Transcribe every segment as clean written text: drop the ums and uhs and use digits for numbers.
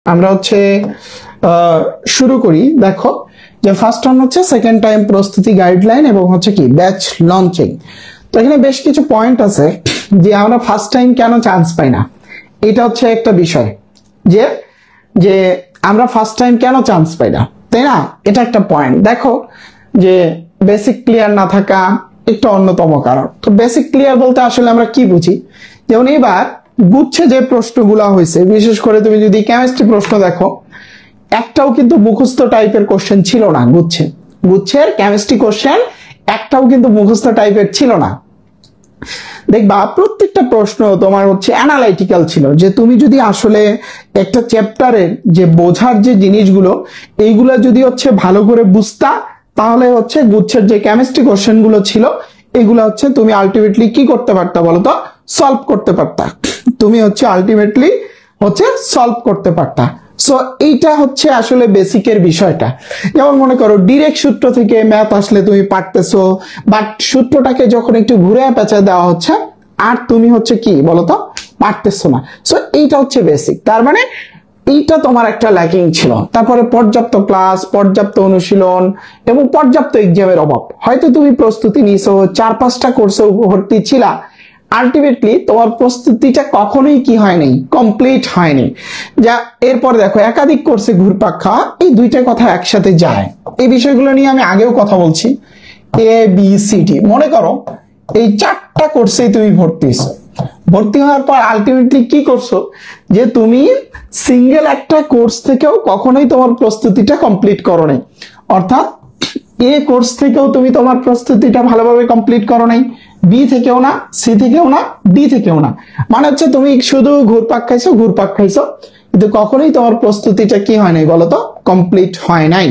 আমরা হচ্ছে শুরু করি। দেখো যে ফার্স্ট ওয়ান হচ্ছে সেকেন্ড টাইম প্রস্তুতি গাইডলাইন এবং হচ্ছে কি ব্যাচ লঞ্চিং। তো এখানে বেশ কিছু পয়েন্ট আছে যে আমরা ফার্স্ট টাইম কেন চান্স পাই না, এটা হচ্ছে একটা বিষয় যে যে আমরা ফার্স্ট টাইম কেন চান্স পাই না, তাই না? এটা একটা পয়েন্ট। দেখো যে বেসিক ক্লিয়ার না থাকা একটা অন্যতম কারণ। তো বেসিক ক্লিয়ার বলতে আসলে আমরা কি বুঝি, যেমন এবার গুচ্ছে যে প্রশ্নগুলো হয়েছে, বিশেষ করে তুমি যদি কেমিস্ট্রি প্রশ্ন দেখো, একটাও কিন্তু মুখস্থ টাইপের কোশ্চেন ছিল না। গুচ্ছের কেমিস্ট্রি কোশ্চেন একটাও কিন্তু মুখস্থ টাইপের ছিল না। দেখবা প্রত্যেকটা প্রশ্ন তোমার হচ্ছে অ্যানালাইটিক্যাল ছিল, যে তুমি যদি আসলে একটা চ্যাপ্টারের যে বোঝার যে জিনিসগুলো এইগুলো যদি হচ্ছে ভালো করে বুঝতা, তাহলে হচ্ছে গুচ্ছের যে কেমিস্ট্রি কোশ্চেন গুলো ছিল এগুলো হচ্ছে তুমি আলটিমেটলি কি করতে পারতা বলতো, সলভ করতে পারতা। তুমি হচ্ছে আলটিমেটলি হচ্ছে সলভ করতে পারতা। সো এইটা হচ্ছে আসলে বেসিকের বিষয়টা। যেমন মনে করো ডিরেক্ট সূত্র থেকে ম্যাথ আসলে তুমি পারতেছো, বাট সূত্রটাকে যখন একটু ঘুরে পেঁচা দেওয়া হচ্ছে আর তুমি হচ্ছে কি বলতো পারতেছো না। সো এইটা হচ্ছে বেসিক, তার মানে এইটা তোমার একটা ল্যাকিং ছিল। তারপরে পর্যাপ্ত ক্লাস, পর্যাপ্ত অনুশীলন এবং পর্যাপ্ত এক্সামের অভাব। হয়তো তুমি প্রস্তুতি নিছো, 4-5টা কোর্সে ভর্তি ছিলা, আলটিমেটলি তোমার প্রস্তুতিটা কখনোই কি হয়নি, কমপ্লিট হয়নি। যা এরপর দেখো একাধিক কোর্সে ঘুরপাক খাওয়া, এই দুইটা কথা একসাথে যায়। এই বিষয়গুলো নিয়ে আমি আগেও কথা বলছি। এ বি সি ডি, মনে করো এই 4টা কোর্সেই তুমি ভর্তি হওয়ার পর আলটিমেটলি কি করছো, যে তুমি সিঙ্গেল একটা কোর্স থেকেও কখনোই তোমার প্রস্তুতিটা কমপ্লিট করো নাই। অর্থাৎ এ কোর্স থেকেও তুমি তোমার প্রস্তুতিটা ভালোভাবে কমপ্লিট করো নাই, বি থেকেও না, সি থেকেও না, ডি থেকেও না। মানে হচ্ছে তুমি শুধু ঘুরপাক খাইছো, কিন্তু কখনোই তোমার প্রস্তুতিটা কি হয় নাই বলতো, কমপ্লিট হয় নাই।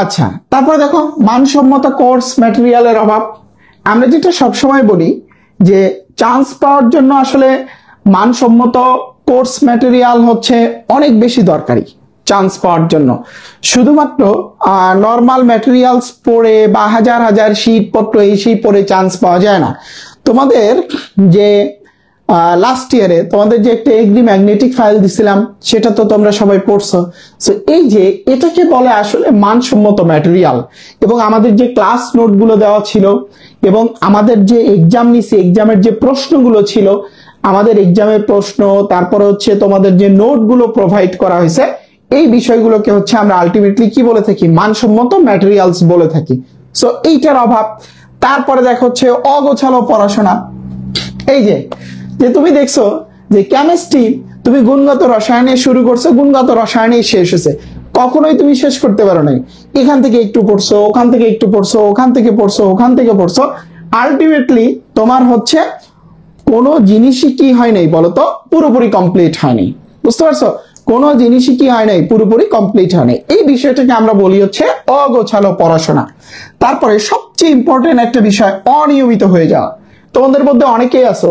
আচ্ছা, তারপরে দেখো মানসম্মত কোর্স ম্যাটেরিয়ালের অভাব। আমরা যেটা সবসময় বলি যে চান্স পাওয়ার জন্য আসলে মানসম্মত কোর্স ম্যাটেরিয়াল হচ্ছে অনেক বেশি দরকারি চান্স পাওয়ার জন্য। শুধুমাত্র নর্মাল ম্যাটেরিয়ালস পড়ে বা হাজার হাজার শীট পত্র এই সেই পড়ে চান্স পাওয়া যায় না। তোমাদের যে লাস্ট ইয়ারে তোমাদের যে একটা এগ্রি ম্যাগনেটিক ফাইল দিছিলাম, সেটা তো তোমরা সবাই পড়ছো। সো এই যে এটাকে বলে আসলে মানসম্মত ম্যাটেরিয়াল। এবং আমাদের যে ক্লাস নোটগুলো দেওয়া ছিল এবং আমাদের যে এক্সাম নিছি, এক্সামের যে প্রশ্নগুলো ছিল, আমাদের এক্সামের প্রশ্ন, তারপরে হচ্ছে তোমাদের যে নোটগুলো প্রোভাইড করা হয়েছে, এই বিষয়গুলোকে হচ্ছে আমরা আলটিমেটলি কি বলে থাকি, মানসম্মত ম্যাটেরিয়ালস বলে থাকি। সো এইটার অভাব। তারপরে দেখো হচ্ছে অগোছালো পড়াশোনা। এই যে তুমি দেখছো যে কেমিস্ট্রি তুমি গুণগত রসায়নে শুরু করছো, গুণগত রসায়নে শেষ হয়েছে, কখনোই তুমি শেষ করতে পারো নাই। এখান থেকে একটু পড়ছো, ওখান থেকে একটু পড়ছো, ওখান থেকে পড়ছো, ওখান থেকে পড়ছো, আলটিমেটলি তোমার হচ্ছে কোনো জিনিসই কি হয় নাই বলতো, পুরোপুরি কমপ্লিট হয়নি। বুঝতে পারছো? কোনো জিনিসই কি হয় নাই, পুরোপুরি কমপ্লিট হয়নি। এই বিষয়টাকে আমরা বলি হচ্ছে অগোছালো পড়াশোনা। তারপরে সবচেয়ে ইম্পর্টেন্ট একটা বিষয়, অনিয়মিত হয়ে যাওয়া। তোমাদের মধ্যে অনেকেই আছো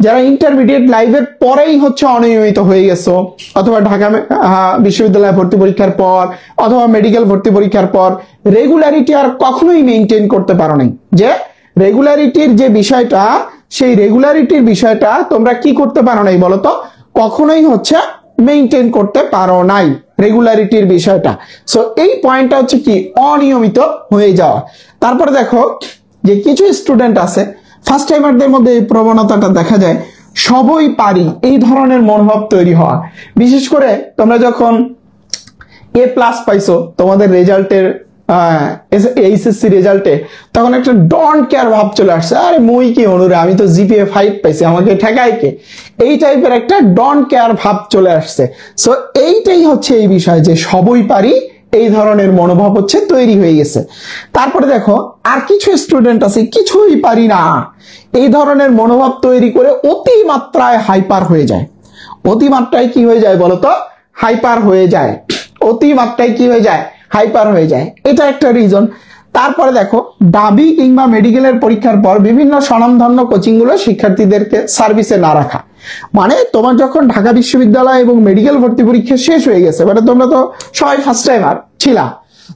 যারা ইন্টারমিডিয়েট লাইফের পরেই হচ্ছে অনিয়মিত হয়ে গেছো, অথবা ঢাকা বিশ্ববিদ্যালয় ভর্তি পরীক্ষার পর অথবা মেডিকেল ভর্তি পরীক্ষার পর রেগুলারিটি আর কখনোই মেনটেন করতে পারো নাই। যে রেগুলারিটির যে বিষয়টা, সেই রেগুলারিটির বিষয়টা তোমরা কি করতে পারো নাই বলতো, কখনোই হচ্ছে মেনটেন করতে পারো নাই রেগুলারিটির বিষয়টা। সো এই পয়েন্টটা হচ্ছে কি, অনিয়মিত হয়ে যাওয়া। তারপরে দেখো যে কিছু স্টুডেন্ট আছে, ফার্স্ট টাইমারদের মধ্যে এই প্রবণতাটা দেখা যায়, সবই পারি এই ধরনের মনোভাব তৈরি হওয়া। বিশেষ করে তোমরা যখন A+ পাইছো তোমাদের রেজাল্টের এইচএসসি রেজাল্টে, তখন একটা ডন্ট কেয়ার ভাব চলে আসছে, আরে মুই কি অনুরে, আমি তো জিপিএ 5 পাইছি, আমাকে ঠেকায় কে, এই টাইপের একটা ডন্ট কেয়ার ভাব চলে আসছে। সো এইটাই হচ্ছে এই বিষয়, যে সবই পারি এই ধরনের মনোভাব হচ্ছে তৈরি হয়ে গেছে। তারপরে দেখো আর কিছু স্টুডেন্ট আছে কিছুই পারি না, এই ধরনের মনোভাব তৈরি করে অতিমাত্রায় হাইপার হয়ে যায়। অতিমাত্রায় কি হয়ে যায় বলতো, হাইপার হয়ে যায়। অতিমাত্রায় কি হয়ে যায়, হাইপার হয়ে যায়। এটা একটা রিজন। তারপরে দেখো দাবি কিংবা মেডিকেলের পরীক্ষার পর বিভিন্ন স্বনামধন্য কোচিং গুলো শিক্ষার্থীদেরকে সার্ভিসে না রাখা। মানে তোমার যখন ঢাকা বিশ্ববিদ্যালয় এবং মেডিকেল ভর্তি পরীক্ষা শেষ হয়ে গেছে, মানে তোমরা তো সবাই ফার্স্ট টাইমার ছিলা,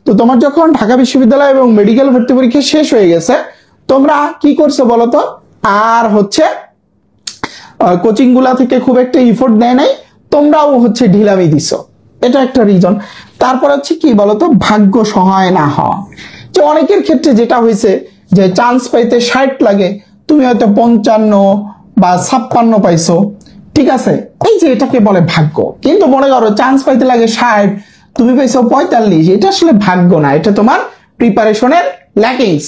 তো তোমার যখন ঢাকা বিশ্ববিদ্যালয় এবং মেডিকেল ভর্তি পরীক্ষা শেষ হয়ে গেছে, তোমরা কি করছো বলতো, আর হচ্ছে কোচিং গুলা থেকে খুব একটা ইফোর্ট দেয় নাই, তোমরাও হচ্ছে ঢিলামি দিছো, এটা একটা রিজন। তারপর হচ্ছে কি বলতো, ভাগ্য সহায় না হওয়া। যে অনেকের ক্ষেত্রে যেটা হয়েছে যে চান্স পাইতে 60 লাগে, তুমি হয়তো 55 বা 56 পাইছো, ঠিক আছে, এই যে এটাকে বলে ভাগ্য। কিন্তু মনে করো চান্স পাইতে লাগে 60, তুমি পাইছো 45, এটা আসলে ভাগ্য না, এটা তোমার প্রিপারেশনের ল্যাকিংস,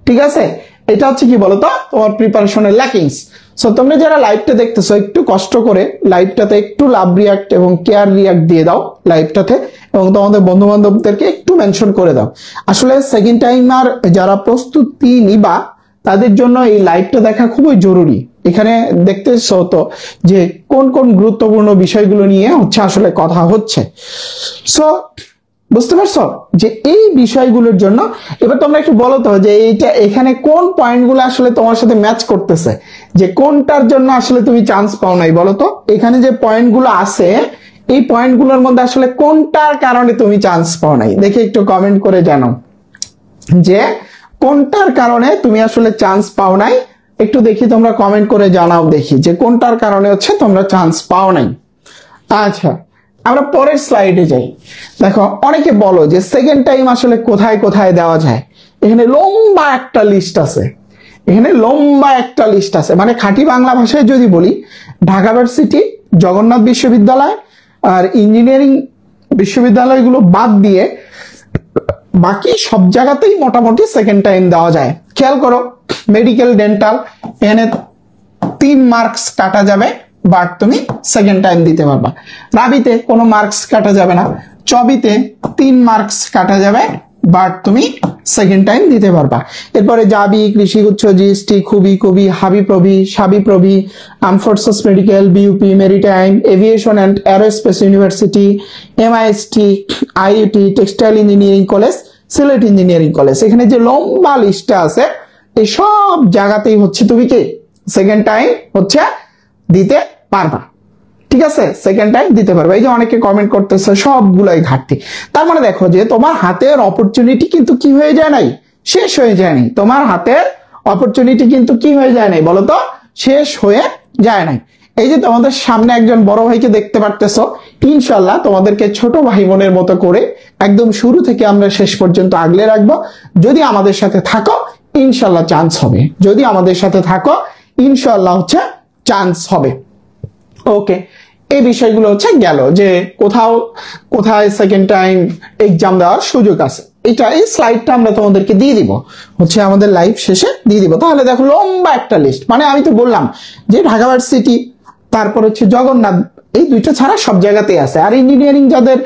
ঠিক আছে। এটা হচ্ছে কি বলতো, তোমার প্রিপারেশনের ল্যাকিংস। সো তোমরা যারা লাইভটা দেখতেছো একটু কষ্ট করে লাইভটাতে একটু লাভ রিয়াক্ট এবং কেয়ার রিয়াক্ট দিয়ে দাও লাইভটাতে, এবং তোমাদের বন্ধু বান্ধবদেরকে একটু মেনশন করে দাও। আসলে সেকেন্ড টাইমার যারা প্রস্তুতি নিবা তাদের জন্য এই লাইভটা দেখা খুবই জরুরি। এখানে দেখতেছো তো যে কোন কোন গুরুত্বপূর্ণ বিষয়গুলো নিয়ে হচ্ছে আসলে কথা হচ্ছে। সো বুঝতে পারছো যে এই বিষয়গুলোর জন্য এবার তোমরা একটু বলো তো যে এইটা এখানে কোন পয়েন্টগুলো আসলে তোমার সাথে ম্যাচ করতেছে, যে কোনটার জন্য আসলে তুমি চান্স পাও নাই। বলো তো এখানে যে পয়েন্টগুলো আছে এই পয়েন্টগুলোর মধ্যে আসলে কোনটার কারণে তুমি চান্স পাও নাই, দেখে একটু কমেন্ট করে জানাও যে কোনটার কারণে তুমি আসলে চান্স পাও নাই। একটু দেখি তোমরা কমেন্ট করে জানাও দেখি যে কোনটার কারণে হচ্ছে তোমরা চান্স পাও নাই। আচ্ছা, আমরা পরের স্লাইডে যাই। দেখো অনেকে বলো যে সেকেন্ড টাইম আসলে কোথায় কোথায় দেওয়া যায়। এখানে লম্বা একটা লিস্ট আছে, এখানে লম্বা একটা লিস্ট আছে। মানে খাঁটি বাংলা ভাষায় যদি বলি, ঢাকা ভার্সিটি, জগন্নাথ বিশ্ববিদ্যালয় আর ইঞ্জিনিয়ারিং বিশ্ববিদ্যালয়গুলো বাদ দিয়ে বাকি সব জায়গাতেই মোটামুটি সেকেন্ড টাইম দেওয়া যায়। খেয়াল করো, মেডিকেল, ডেন্টাল, এখানে 3 মার্কস কাটা যাবে, বাট তুমি সেকেন্ড টাইম দিতে পারবা। রাবিতে কোনো মার্কস কাটা যাবে না, চবিতে 3 মার্কস কাটা যাবে, বাট তুমি সেকেন্ড টাইম দিতে পারবা। এরপরে জাবি, কৃষি গুচ্ছ, জিএসটি, খুবই, কবি, হাবিপ্রবি, সাবিপ্রবি, armed forces medical, BUP, maritime, aviation and aerospace university, MIST, IUT, textile engineering college, Sylhet engineering college, এখানে যে লম্বা লিস্টটা আছে এই সব জায়গাতেই হচ্ছে তুমি কি সেকেন্ড টাইম হচ্ছে দিতে পারবা, ঠিক আছে, সেকেন্ড টাইম দিতে পারবা। এই যে অনেকে কমেন্ট করতেছে সবগুলাই ঘাটতি, তার মানে দেখো যে তোমার হাতের অপরচুনিটি কিন্তু কি হয়ে যায় নাই, শেষ হয়ে যায় নাই। তোমার হাতের অপরচুনিটি কিন্তু কি হয়ে যায় নাই বলো তো, শেষ হয়ে যায় নাই। এই যে তোমাদের সামনে একজন বড় ভাইকে দেখতে পারতেছো, ইনশাল্লাহ তোমাদেরকে ছোট ভাই বোনের মতো করে একদম শুরু থেকে আমরা শেষ পর্যন্ত আগলে রাখবো। যদি আমাদের সাথে থাকো ইনশাল্লাহ চান্স হবে, যদি আমাদের সাথে থাকো ইনশাল্লাহ হচ্ছে চান্স হবে। ওকে, এই বিষয়গুলো হচ্ছে গেল যে কোথাও কোথায় সেকেন্ড টাইম এক্সাম দেওয়ার সুযোগ আছে। এটা এই স্লাইডটা আমরা তোমাদেরকে দিয়ে দিব, হচ্ছে আমাদের লাইভ শেষে দিয়ে দিব। তাহলে দেখো লম্বা একটা লিস্ট, মানে আমি তো বললাম যে ঢাকা ভার্সিটি, তারপর হচ্ছে জগন্নাথ, এই দুইটা ছাড়া সব জায়গাতেই আছে। আর ইঞ্জিনিয়ারিং যাদের,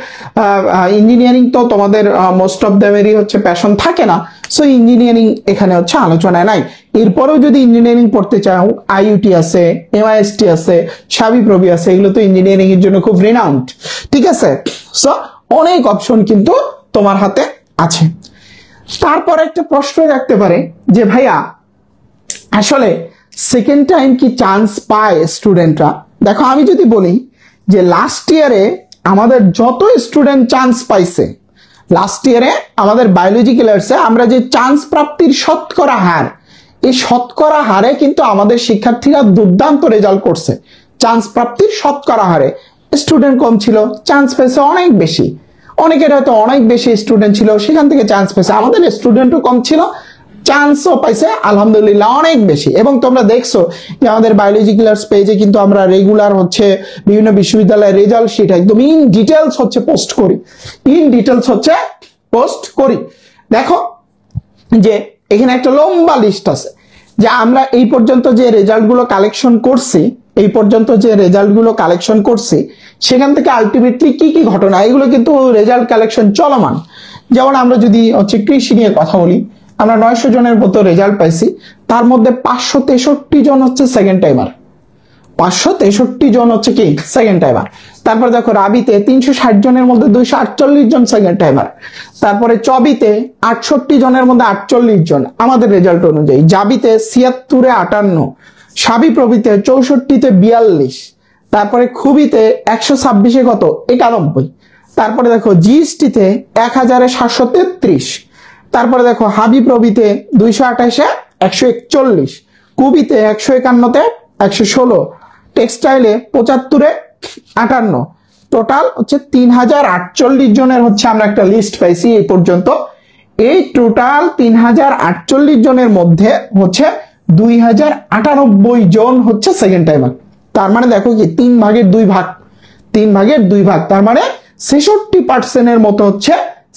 ইঞ্জিনিয়ারিং তো তোমাদের মোস্ট অফ দেমেরই হচ্ছে প্যাশন থাকে না, সো ইঞ্জিনিয়ারিং এখানে হচ্ছে আলোচনায় নাই। এরপরেও যদি ইঞ্জিনিয়ারিং পড়তে চাও, আইইউটি আছে, এমআইএসটি আছে, সাবিপ্রবি আছে, এগুলো তো ইঞ্জিনিয়ারিং এর জন্য খুব রিনাউন্ড, ঠিক আছে। সো অনেক অপশন কিন্তু তোমার হাতে আছে। তারপর একটা প্রশ্ন রাখতে পারে যে ভাইয়া আসলে সেকেন্ড টাইম কি চান্স পায় স্টুডেন্টরা? দেখো আমি যদি বলি যে লাস্ট ইয়ারে আমাদের যত স্টুডেন্ট চান্স পাইছে, লাস্ট ইয়ারে আমাদের বায়োলজিক্যাল আর্টসে আমরা যে চান্স প্রাপ্তির শতকরা হার, এই শতকরা হারে কিন্তু আমাদের শিক্ষার্থীরা দুর্দান্ত রেজাল্ট করছে। চান্স প্রাপ্তির শতকরা হারে স্টুডেন্ট কম ছিল, চান্স পেয়েছে অনেক বেশি। অনেকের হয়তো অনেক বেশি স্টুডেন্ট ছিল, সেখান থেকে চান্স পেয়েছে। আমাদের স্টুডেন্টও কম ছিল, চান্সও পাইছে আলহামদুলিল্লাহ অনেক বেশি। এবং তোমরা দেখছো যে আমাদের বায়োলজিক্যাল আর্টস পেজে কিন্তু আমরা রেগুলার হচ্ছে বিভিন্ন বিশ্ববিদ্যালয়ের রেজাল্ট শিট একদম ইন ডিটেলস হচ্ছে পোস্ট করি, ইন ডিটেলস হচ্ছে পোস্ট করি। দেখো যে এখানে একটা লম্বা লিস্ট আছে যে আমরা এই পর্যন্ত যে রেজাল্টগুলো কালেকশন করছি, এই পর্যন্ত যে রেজাল্টগুলো কালেকশন করছি সেখান থেকে আলটিমেটলি কি কি ঘটনা, এগুলো কিন্তু রেজাল্ট কালেকশন চলমান। যেমন আমরা যদি হচ্ছে কৃষি নিয়ে কথা বলি, আমরা 900 জনের মতো রেজাল্ট পাইছি, তার মধ্যে 563 জন হচ্ছে সেকেন্ড টাইমার, 563 জন হচ্ছে কি সেকেন্ড টাইমার। তারপর দেখো রাবিতে 360 জনের মধ্যে 248 জন সেকেন্ড টাইমার। তারপরে চবিতে 68 জনের মধ্যে 48 জন আমাদের রেজাল্ট অনুযায়ী, জাবিতে 76-এ 58, সাবিপ্রবিতে 64-তে 42, তারপরে খুবিতে 126-এ কত 91, তারপরে দেখো জিএসটিতে 1000-এ 733, তারপরে দেখো হাবিপ্রবিতে 228-এ 141, কুবিতে 151-তে 116, টেক্সটাইলে 75-এ 58, টোটাল হচ্ছে 3048 জনের হচ্ছে আমরা একটা লিস্ট পাইছি এই পর্যন্ত। এই টোটাল 3048 জনের মধ্যে হচ্ছে 2098 জন হচ্ছে সেকেন্ড টাইমার। তার মানে দেখো কি 3 ভাগের 2 ভাগ, 3 ভাগের 2 ভাগ, তার মানে 66% মতো হচ্ছে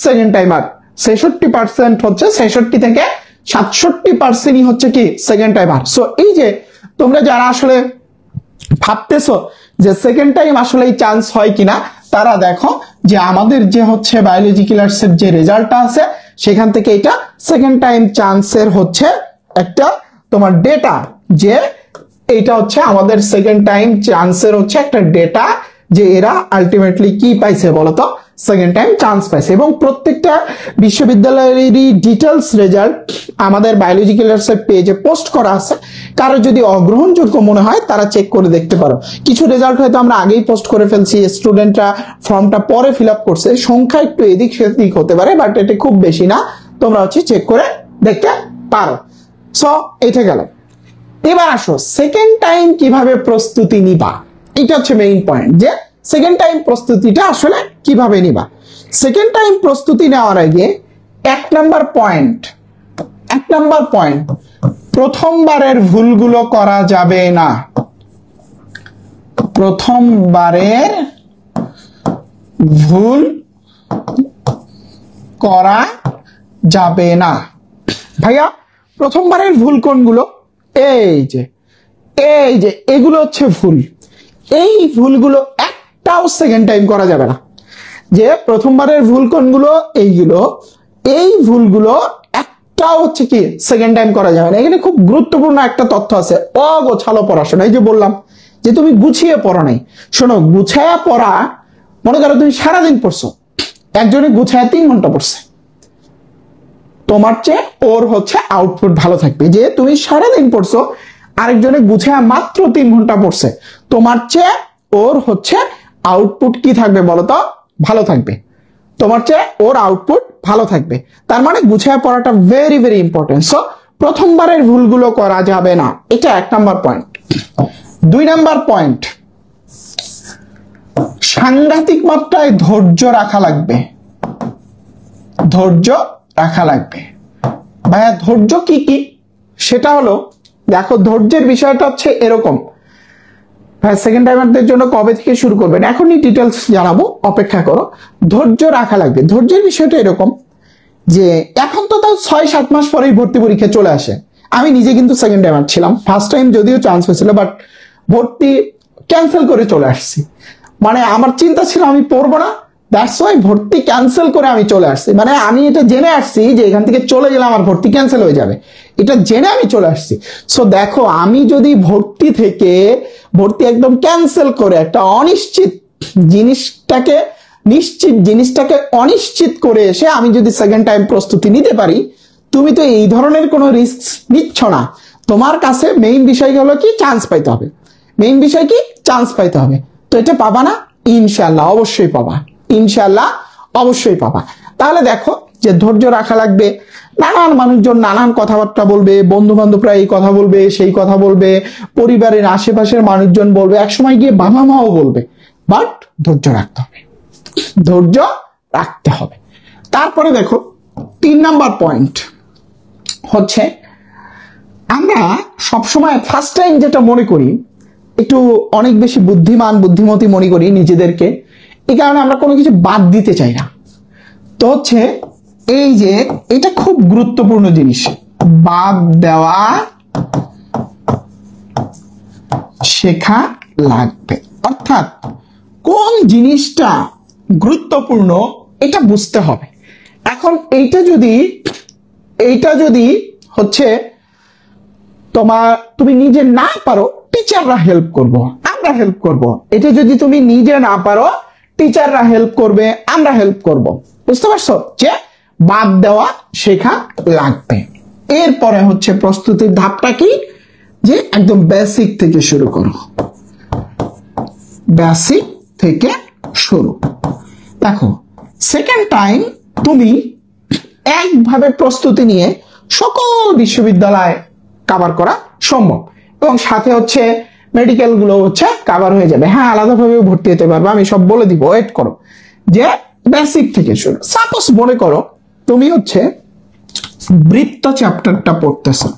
সেকেন্ড টাইমার। 66% হচ্ছে 66 থেকে 67% হচ্ছে কি সেকেন্ড টাইমার। সো এই যে তোমরা যারা আসলে ভাবতেছো যে সেকেন্ড টাইম আসলে চান্স হয় কিনা, তারা দেখো যে আমাদের যে হচ্ছে বায়োলজি ক্লাসের যে রেজাল্টটা আছে সেখান থেকে এটা সেকেন্ড টাইম চান্সের হচ্ছে একটা তোমার ডেটা, যে এটা হচ্ছে আমাদের সেকেন্ড টাইম চান্সের হচ্ছে একটা ডেটা, যে এরা আলটিমেটলি কি পাইছে বলতো, সেকেন্ড টাইম চান্স পাইছে। এবং প্রত্যেকটা বিশ্ববিদ্যালয়েরই ডিটেলস রেজাল্ট আমাদের বায়োলজি ক্লাসের পেজে পোস্ট করা আছে। কারো যদি অগ্রহণযোগ্য মনে হয় তারা চেক করে দেখতে পারো। কিছু রেজাল্ট হয়তো আমরা আগেই পোস্ট করে ফেলছি, স্টুডেন্টরা ফর্মটা পরে ফিল আপ করছে, সংখ্যা একটু এদিক সেদিক হতে পারে, বাট এটা খুব বেশি না, তোমরা হচ্ছে চেক করে দেখতে পারো। সো এটা গেল। এবার আসো সেকেন্ড টাইম কিভাবে প্রস্তুতি নিবা, এটা হচ্ছে মেইন পয়েন্ট, যে সেকেন্ড টাইম প্রস্তুতিটা আসলে কিভাবে নিবা। সেকেন্ড টাইম প্রস্তুতি নেওয়ার আগে এক নাম্বার পয়েন্ট, প্রথমবারের ভুলগুলো করা যাবে না। প্রথমবারের ভুল করা যাবে না। ভাইয়া প্রথমবারের ভুল কোনগুলো? এই যে এগুলো হচ্ছে ভুল। এই ভুলগুলো একটাও সেকেন্ড টাইম করা যাবে না। যে প্রথমবারের ভুল কোনগুলো? এইগুলো, এই ভুলগুলো একটাও হচ্ছে কি সেকেন্ড টাইম করা যাবে না। এখানে খুব গুরুত্বপূর্ণ একটা তথ্য আছে, অগোছালো পড়াশোনা। এই যে বললাম যে তুমি গুছিয়ে পড়ো নাই। শোনো, গুছায়া পড়া, মনে করো তুমি সারাদিন পড়ছো, একজনে গুছায়া 3 ঘন্টা পড়ছে, তোমার চেয়ে ওর হচ্ছে আউটপুট ভালো থাকবে। যে তুমি সারাদিন পড়ছো, আরেকজনে গুছায়া মাত্র 3 ঘন্টা পড়ছে, তোমার চেয়ে ওর হচ্ছে আউটপুট কি থাকবে বলতো? ভালো থাকবে। তোমার চেয়ে ওর আউটপুট ভালো থাকবে। তার মানে গুছায়া পড়াটা ভেরি ভেরি ইম্পর্টেন্ট। সো প্রথমবারের ভুলগুলো করা যাবে না, এটা 1 নাম্বার পয়েন্ট। 2 নাম্বার পয়েন্ট, সাংঘাতিক মাত্রায় ধৈর্য রাখা লাগবে। ধৈর্য রাখা লাগবে। ভাইয়া ধৈর্য কি কি? সেটা হলো, দেখো ধৈর্যের বিষয়টা হচ্ছে এরকম, ভাই সেকেন্ড টাইমারদের জন্য কবে থেকে শুরু করবেন এখনই ডিটেলস জানাবো, অপেক্ষা করো। ধৈর্য রাখা লাগবে। ধৈর্যের বিষয়টা এরকম যে এখন তো তাও 6-7 মাস পরেই ভর্তি পরীক্ষা চলে আসে। আমি নিজে কিন্তু সেকেন্ড টাইমার ছিলাম, ফার্স্ট টাইম যদিও চান্স হয়েছিল, বাট ভর্তি ক্যান্সেল করে চলে আসছি। মানে আমার চিন্তা ছিল আমি পড়বো না, দ্যাটস ওয়াই ভর্তি ক্যান্সেল করে আমি চলে আসছি। মানে আমি এটা জেনে আসছি যে এখান থেকে চলে গেলে আমার ভর্তি ক্যান্সেল হয়ে যাবে, এটা জেনে আমি চলে আসছি। সো দেখো, আমি যদি ভর্তি একদম ক্যান্সেল করে একটা অনিশ্চিত জিনিসটাকে অনিশ্চিত করে এসে আমি যদি সেকেন্ড টাইম প্রস্তুতি নিতে পারি, তুমি তো এই ধরনের কোনো রিস্ক নিচ্ছ না। তোমার কাছে মেইন বিষয় হলো কি? চান্স পাইতে হবে। মেইন বিষয় কি? চান্স পাইতে হবে। তো এটা পাবা না? ইনশাআল্লাহ অবশ্যই পাবা, ইনশাআল্লাহ অবশ্যই পাবা। তাহলে দেখো যে ধৈর্য রাখা লাগবে। নানান মানুষজন নানান কথাবার্তা বলবে, বন্ধু বান্ধবরা এই কথা বলবে, সেই কথা বলবে, পরিবারের আশেপাশের মানুষজন বলবে, একসময় গিয়ে বাবা মাও বলবে, বাট ধৈর্য রাখতে হবে, ধৈর্য রাখতে হবে। তারপরে দেখো 3 নাম্বার পয়েন্ট হচ্ছে, আমরা সবসময় ফার্স্ট টাইম যেটা মনে করি, একটু অনেক বেশি বুদ্ধিমতী মনে করি নিজেদেরকে, এই কারণে আমরা কোনো কিছু বাদ দিতে চাই না। তো হচ্ছে এই যে এটা খুব গুরুত্বপূর্ণ জিনিস, বাদ দেওয়া শেখা লাগবে। অর্থাৎ কোন জিনিসটা গুরুত্বপূর্ণ এটা বুঝতে হবে। এখন এইটা যদি হচ্ছে তুমি নিজে না পারো, টিচাররা হেল্প করব, আমরা হেল্প করব। এটা যদি তুমি নিজে না পারো, টিচাররা হেল্প করবে, আমরা হেল্প করব। বুঝতে পারছো? যে বাদ দেওয়া শেখা লাগবে। এরপরে হচ্ছে প্রস্তুতির ধাপটা কি? যে একদম বেসিক থেকে শুরু করো, বেসিক থেকে শুরু। দেখো সেকেন্ড টাইম তুমি একভাবে প্রস্তুতি নিয়ে সকল বিশ্ববিদ্যালয় কভার করা সম্ভব, এবং সাথে হচ্ছে মেডিকেল গুলো হচ্ছে কভার হয়ে যাবে। হ্যাঁ, আলাদাভাবে ভর্তি হতে পারবে, আমি সব বলে দিব, ওয়েট করো। যে বেসিক থেকে শুরু, সাপোজ মনে করো তুমি হচ্ছে বৃত্ত চ্যাপ্টারটা পড়তেছো,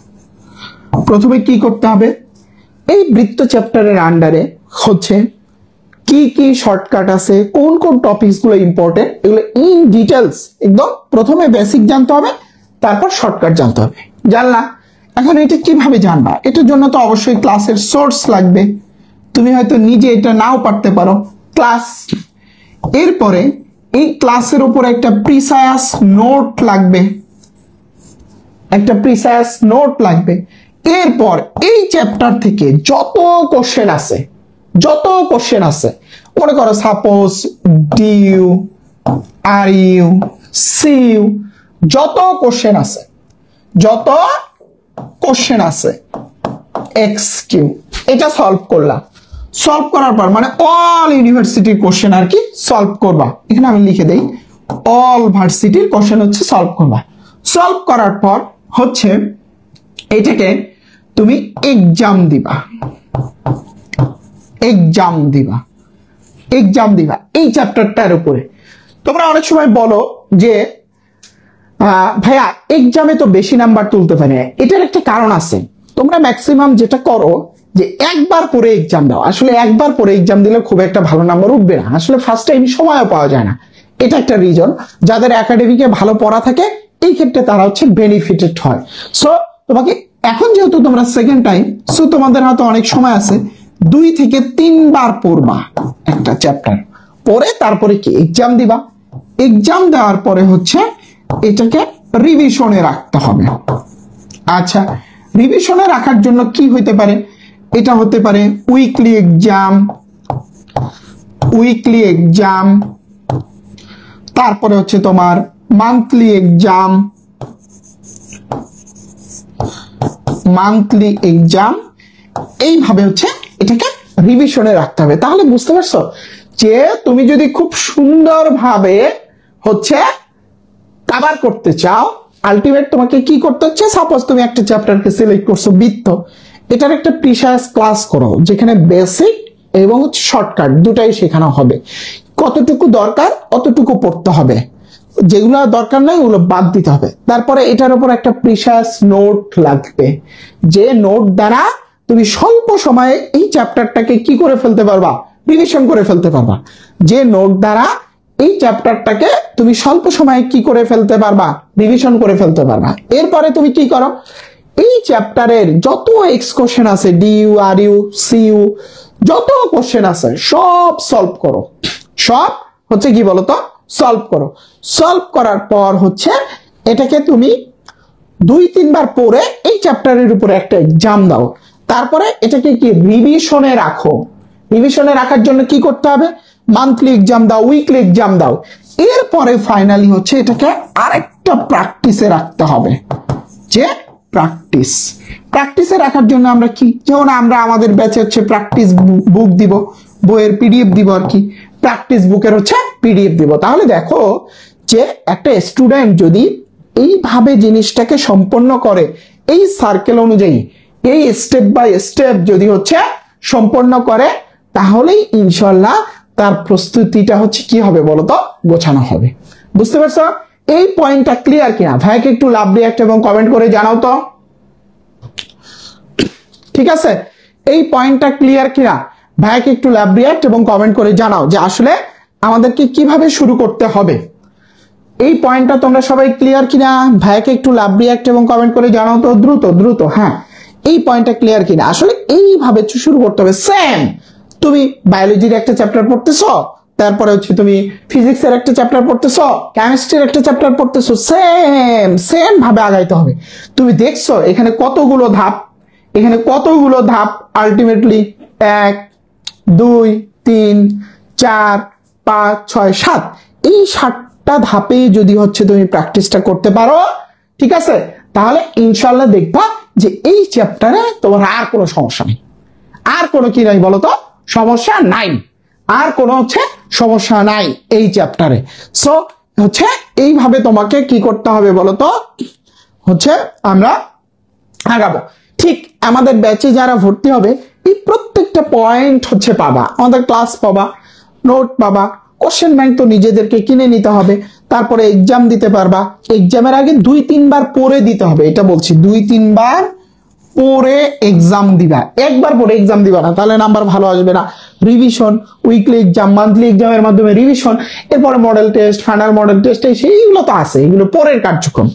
প্রথমে কি করতে হবে, এই বৃত্ত চ্যাপ্টারের আন্ডারে হচ্ছে কি কি শর্টকাট আছে, কোন কোন টপিকস গুলো ইম্পর্টেন্ট, এগুলো ইন ডিটেলস একদম প্রথমে বেসিক জানতে হবে, তারপর শর্টকাট জানতে হবে। জানলা, এখন এটা কিভাবে জানবা, এটার জন্য তো অবশ্যই ক্লাসের সোর্স লাগবে। তুমি হয়তো নিজে এটা নাও পারতে পারো, ক্লাস, এরপরে এই ক্লাসের উপর একটা প্রিসায়াস নোট লাগবে, একটা প্রিসায়াস নোট লাগবে। এরপর এই চ্যাপ্টার থেকে যত কোশ্চেন আছে মনে করো, সাপোজ ডিইউ, আরইউ, সিইউ, যত কোশ্চেন আছে এক্সকিউ, এটা সলভ করলাম। সলভ করার পর মানে অল ইউনিভার্সিটির কোশ্চেন আর কি সলভ করবা, এখানে আমি লিখে দেই অল ভার্সিটির কোশ্চেন হচ্ছে সলভ করবা। সলভ করার পর হচ্ছে এটাকে তুমি এক্সাম দিবা এই চ্যাপ্টারটার উপরে। তোমরা অনেক সময় বলো যে ভাইয়া এক্সামে তো বেশি নাম্বার তুলতে পারে, এটার একটা কারণ আছে। তোমরা ম্যাক্সিমাম যেটা করো যে একবার পরে এক্সাম দাও, আসলে একবার পরে এক্সাম দিলে খুব একটা ভালো নাম্বার উঠবে না, আসলে ফার্স্ট টাইম সময়ও পাওয়া যায় না, এটা একটা রিজন। যাদের একাডেমিকে ভালো পড়া থাকে এই ক্ষেত্রে তারা হচ্ছে বেনিফিটেড হয়। সো তোমাকে এখন যেহেতু তোমরা সেকেন্ড টাইম, সো তোমাদের হাতে অনেক সময় আছে, 2 থেকে 3 বার পড়বা একটা চ্যাপ্টার, পরে তারপরে কি এক্সাম দিবা। এক্সাম দেওয়ার পরে হচ্ছে এটাকে রিভিশনে রাখতে হবে। আচ্ছা, রিভিশনে রাখার জন্য কি হইতে পারে, এটা হতে পারে উইকলি এক্সাম, তারপরে হচ্ছে তোমার মান্থলি এক্সাম, এইভাবে হচ্ছে এটাকে রিভিশনে রাখতে হবে। তাহলে বুঝতে পারছো যে তুমি যদি খুব সুন্দরভাবে হচ্ছে কভার করতে চাও, আলটিমেট তোমাকে কি করতে হচ্ছে, সাপোজ তুমি একটা চ্যাপ্টারকে সিলেক্ট করছো বৃত্ত, এটার একটা প্রিসাইজ ক্লাস করো যেখানে বেসিক এবং শর্টকাট দুটাই শেখানো হবে। কতটুকু দরকার অতটুকু পড়তে হবে, যেগুলো দরকার নাই ওগুলো বাদ দিতে হবে। তারপরে এটার উপর একটা প্রিসাইজ নোট লাগবে, যে নোট দ্বারা তুমি স্বল্প সময়ে এই চ্যাপ্টারটাকে কি করে ফেলতে পারবা, রিভিশন করে ফেলতে পারবা। যে নোট দ্বারা এই চ্যাপ্টারটাকে তুমি স্বল্প সময়ে কি করে ফেলতে পারবা, রিভিশন করে ফেলতে পারবা। এরপরে তুমি কি করো, এই চ্যাপ্টারের যত এক্স কোশ্চেন আছে, ডিইউ, আরইউ, সিইউ, যত কোশ্চেন আছে সব সলভ করো, সব হচ্ছে কি বলতো সলভ করো। সলভ করার পর হচ্ছে এটাকে তুমি 2-3 বার পড়ে এই চ্যাপ্টারের উপরে একটা এক্সাম দাও। তারপরে এটাকে কি রিভিশনে রাখো। রিভিশনে রাখার জন্য কি করতে হবে, মান্থলি এক্সাম দাও, উইকলি এক্সাম দাও। এরপরে ফাইনালি হচ্ছে এটাকে আরেকটা প্র্যাকটিসে রাখতে হবে, যে প্র্যাকটিসে রাখার জন্য আমরা কি, যেমন আমরা আমাদের ব্যাচে হচ্ছে প্র্যাকটিস বুক দিব, বইয়ের পিডিএফ দিব আর কি, প্র্যাকটিস বুকের হচ্ছে পিডিএফ দিব। তাহলে দেখো যে একটা স্টুডেন্ট যদি এইভাবে জিনিসটাকে সম্পন্ন করে, এই সার্কেল অনুযায়ী, এই স্টেপ বাই স্টেপ যদি হচ্ছে সম্পন্ন করে, তাহলেই ইনশাআল্লাহ তার প্রস্তুতিটা হচ্ছে কি হবে বলতো, গোছানো হবে। বুঝতে পারছো? এই পয়েন্টটা ক্লিয়ার কিনা? ভাইকে একটু লাভ রিঅ্যাক্ট এবং কমেন্ট করে জানাও তো। ঠিক আছে, এই পয়েন্টটা ক্লিয়ার কিনা? ভাইকে একটু লাভ রিঅ্যাক্ট এবং কমেন্ট করে জানাও যে আসলে আমাদেরকে কিভাবে শুরু করতে হবে। এই পয়েন্টটা তোমরা সবাই ক্লিয়ার কিনা? ভাইকে একটু লাভ রিঅ্যাক্ট এবং কমেন্ট করে জানাও তো, দ্রুত। হ্যাঁ, এই পয়েন্টটা ক্লিয়ার কিনা? আসলে এইভাবে শুরু করতে হবে। সেম তুমি বায়োলজির একটা চ্যাপ্টার পড়তেছো, তারপরে হচ্ছে তুমি ফিজিক্সের একটা চ্যাপ্টার পড়তেছো, কেমিস্ট্রির একটা চ্যাপ্টার পড়তেছো, সেম ভাবে আগাইতে হবে। তুমি দেখছো এখানে কতগুলো ধাপ, আলটিমেটলি 1, 2, 3, 4, 5, 6, 7, এই 7টা ধাপে যদি হচ্ছে তুমি প্র্যাকটিসটা করতে পারো, ঠিক আছে, তাহলে ইনশাআল্লাহ দেখবা যে এই চ্যাপ্টারে তোমার আর কোনো সমস্যা নেই। আর কোনো কি নাই বলতো, সমস্যা নাই, আর কোনো হচ্ছে সমস্যা নাই এই চ্যাপ্টারে। সো হচ্ছে এইভাবে তোমাকে কি করতে হবে বলতো, হচ্ছে আমরা আগাবো। ঠিক আমাদের ব্যাচে যারা ভর্তি হবে এই প্রত্যেকটা পয়েন্ট হচ্ছে পাবা, আমাদের ক্লাস পাবা, নোট পাবা, কোশ্চেন ব্যাংক তো নিজেদেরকে কিনে নিতে হবে, তারপরে এক্সাম দিতে পারবা। এক্সামের আগে 2-3 বার পড়ে দিতে হবে, এটা বলছি 2-3 বার পড়ে এক্সাম দিবা, একবার পড়ে এক্সাম দিবা না, তাহলে নাম্বার ভালো আসবে না। রিভিশন, উইকলি এক্সাম, মান্থলি এক্সামের মাধ্যমে রিভিশন, এরপরে model test, final model test, সেইগুলো তো আছে, এগুলো পরের কার্যক্রম।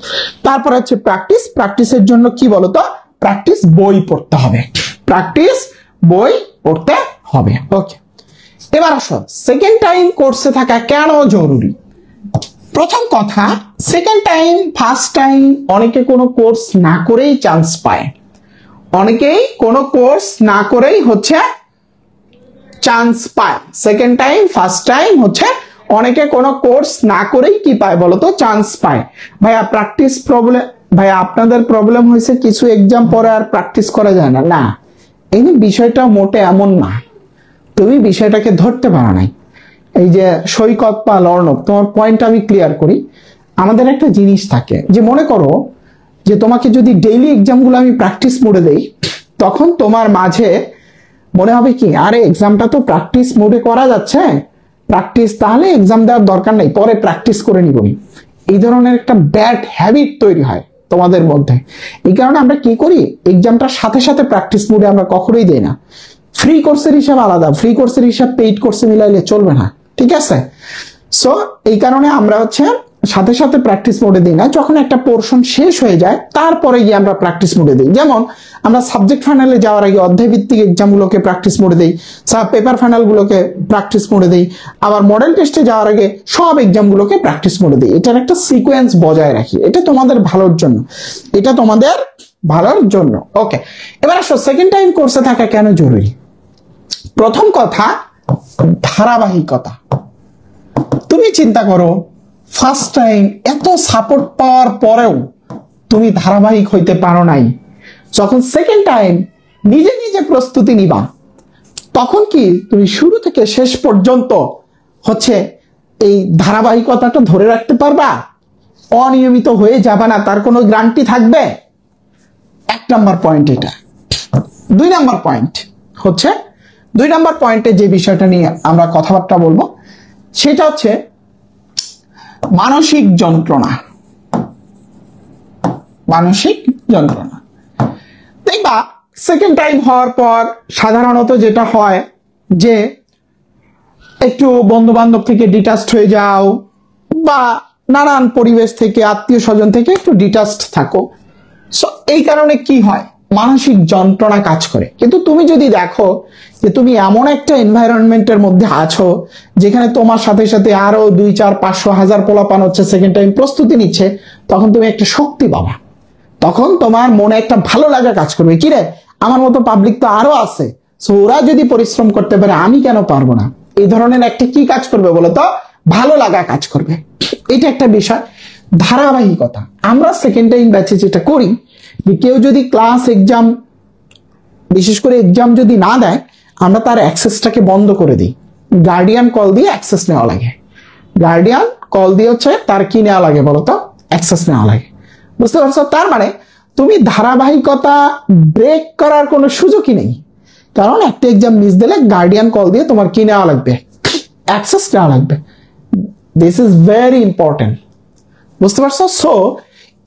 তারপর হচ্ছে প্র্যাকটিস, প্র্যাকটিসের জন্য কি বলতো, প্র্যাকটিস বই পড়তে হবে, প্র্যাকটিস বই পড়তে হবে। ওকে, এবার আসো সেকেন্ড টাইম কোর্সে থাকা কেন জরুরি। প্রথম কথা, সেকেন্ড টাইম ফার্স্ট টাইম অনেকে কোনো কোর্স না করেই চান্স পায়, অনেকেই কোনো কোর্স না করেই হচ্ছে চান্স পায়। সেকেন্ড টাইম ফার্স্ট টাইম হচ্ছে অনেকে কোনো কোর্স না করেই কি পায় বলতো, চান্স পায়। ভাইয়া প্র্যাকটিস প্রবলেম, ভাইয়া আপনাদের প্রবলেম হয়েছে কিছু এক্সাম পরে আর প্র্যাকটিস করা যায় না, না এই বিষয়টা মোটে এমন না, তুমি বিষয়টাকে ধরতে পারো নাই। এই যে সৈকত বা লর্ণব, তোমার পয়েন্ট আমি ক্লিয়ার করি। আমাদের একটা জিনিস থাকে যে মনে করো যে তোমাকে যদি ডেইলি এক্সামগুলো আমি প্র্যাকটিস মোডে দেই, তখন তোমার মাঝে মনে হবে কি, আরে এক্সামটা তো প্র্যাকটিস মোডে করা যাচ্ছে, প্র্যাকটিস তাহলে এক্সাম দেওয়ার দরকার নেই, পরে প্র্যাকটিস করে নিবই। এই ধরনের একটা ব্যাড হ্যাবিট তৈরি হয় তোমাদের মধ্যে। এই কারণে আমরা কি করি, এক্সামটার সাথে সাথে প্র্যাকটিস মোডে আমরা কখনোই দেই না। ফ্রি কোর্সের হিসাব আলাদা, ফ্রি কোর্সের হিসাব পেইড কোর্সে মিলাইলে চলবে না, ঠিক আছে? সো এই কারণে আমরা হচ্ছে সাথে সাথে প্র্যাকটিস মোডে দিই না, যখন একটা পোর্শন শেষ হয়ে যায় তারপরে গিয়ে আমরা প্র্যাকটিস মোডে দিই। যেমন আমরা সাবজেক্ট ফাইনালে যাওয়ার আগে অধ্যায় ভিত্তিক এক্সামগুলোকে প্র্যাকটিস মোডে দিই, পেপার ফাইনালগুলোকে প্র্যাকটিস মোডে দিই, আবার মডেল টেস্টে যাওয়ার আগে সব এক্সামগুলোকে প্র্যাকটিস মোডে দিই। এটার একটা সিকোয়েন্স বজায় রাখি, এটা তোমাদের ভালোর জন্য, এটা তোমাদের ভালোর জন্য। ওকে, এবার আসো সেকেন্ড টাইম কোর্সে থাকা কেন জরুরি। প্রথম কথা, ধারাবাহিকতা। তুমি চিন্তা করো, ফার্স্ট টাইম এত সাপোর্ট পাওয়ার পরেও তুমি ধারাবাহিক হইতে পারো নাই, যখন সেকেন্ড টাইম নিজে নিজে প্রস্তুতি নিবা, তখন কি তুমি শুরু থেকে শেষ পর্যন্ত হচ্ছে এই ধারাবাহিকতাটা ধরে রাখতে পারবা? অনিয়মিত হয়ে যাবে না, তার কোনো গ্যারান্টি থাকবে? এক নাম্বার পয়েন্ট এটা। দুই নাম্বার পয়েন্ট হচ্ছে, দুই নাম্বার পয়েন্টে যে বিষয়টা নিয়ে আমরা কথাবার্তা বলবো সেটা হচ্ছে মানসিক যন্ত্রণা। মানসিক যন্ত্রণা দেখবা সেকেন্ড টাইম হওয়ার পর সাধারণত যেটা হয় যে একটু বন্ধু বান্ধব থেকে ডিটাচড হয়ে যাও, বা নানান পরিবেশ থেকে, আত্মীয় স্বজন থেকে একটু ডিটাচড থাকো। সো এই কারণে কি হয়, মানসিক যন্ত্রণা কাজ করে। কিন্তু তুমি যদি দেখো যে তুমি এমন একটা এনভায়রনমেন্টের মধ্যে আছো যেখানে তোমার সাথে সাথে আরো 2-4-500-1000 পোলাপান হচ্ছে সেকেন্ড টাইম প্রস্তুতি নিচ্ছে, তখন তুমি একটা শক্তি পাবা, তখন তোমার মনে একটা ভালো লাগা কাজ করবে, কি রে আমার মতো পাবলিক তো আরো আছে, সো ওরা যদি পরিশ্রম করতে পারে আমি কেন পারবো না, এই ধরনের একটা কি কাজ করবে বলতো, ভালো লাগা কাজ করবে। এটা একটা বিষয়। ধারাবাহিকতা, আমরা সেকেন্ড টাইম ব্যাচে যেটা করি যে কেউ যদি ক্লাস এক্সাম, বিশেষ করে এক্সাম যদি না দেয়, আমরা তার অ্যাক্সেসটাকে বন্ধ করে দিই, গার্ডিয়ান কল দিয়ে অ্যাক্সেস নেওয়া লাগে। গার্ডিয়ান কল দিয়ে হচ্ছে তার কি নেওয়া লাগে বলতো, অ্যাক্সেস নেওয়া লাগে। বুঝতে পারছো? তার মানে তুমি ধারাবাহিকতা ব্রেক করার কোনো সুযোগই নেই, কারণ একটা এক্সাম মিস দিলে গার্ডিয়ান কল দিয়ে তোমার কি নেওয়া লাগবে, অ্যাক্সেস নেওয়া লাগবে। দিস ইজ ভেরি ইম্পর্টেন্ট, বুঝতে পারছো? সো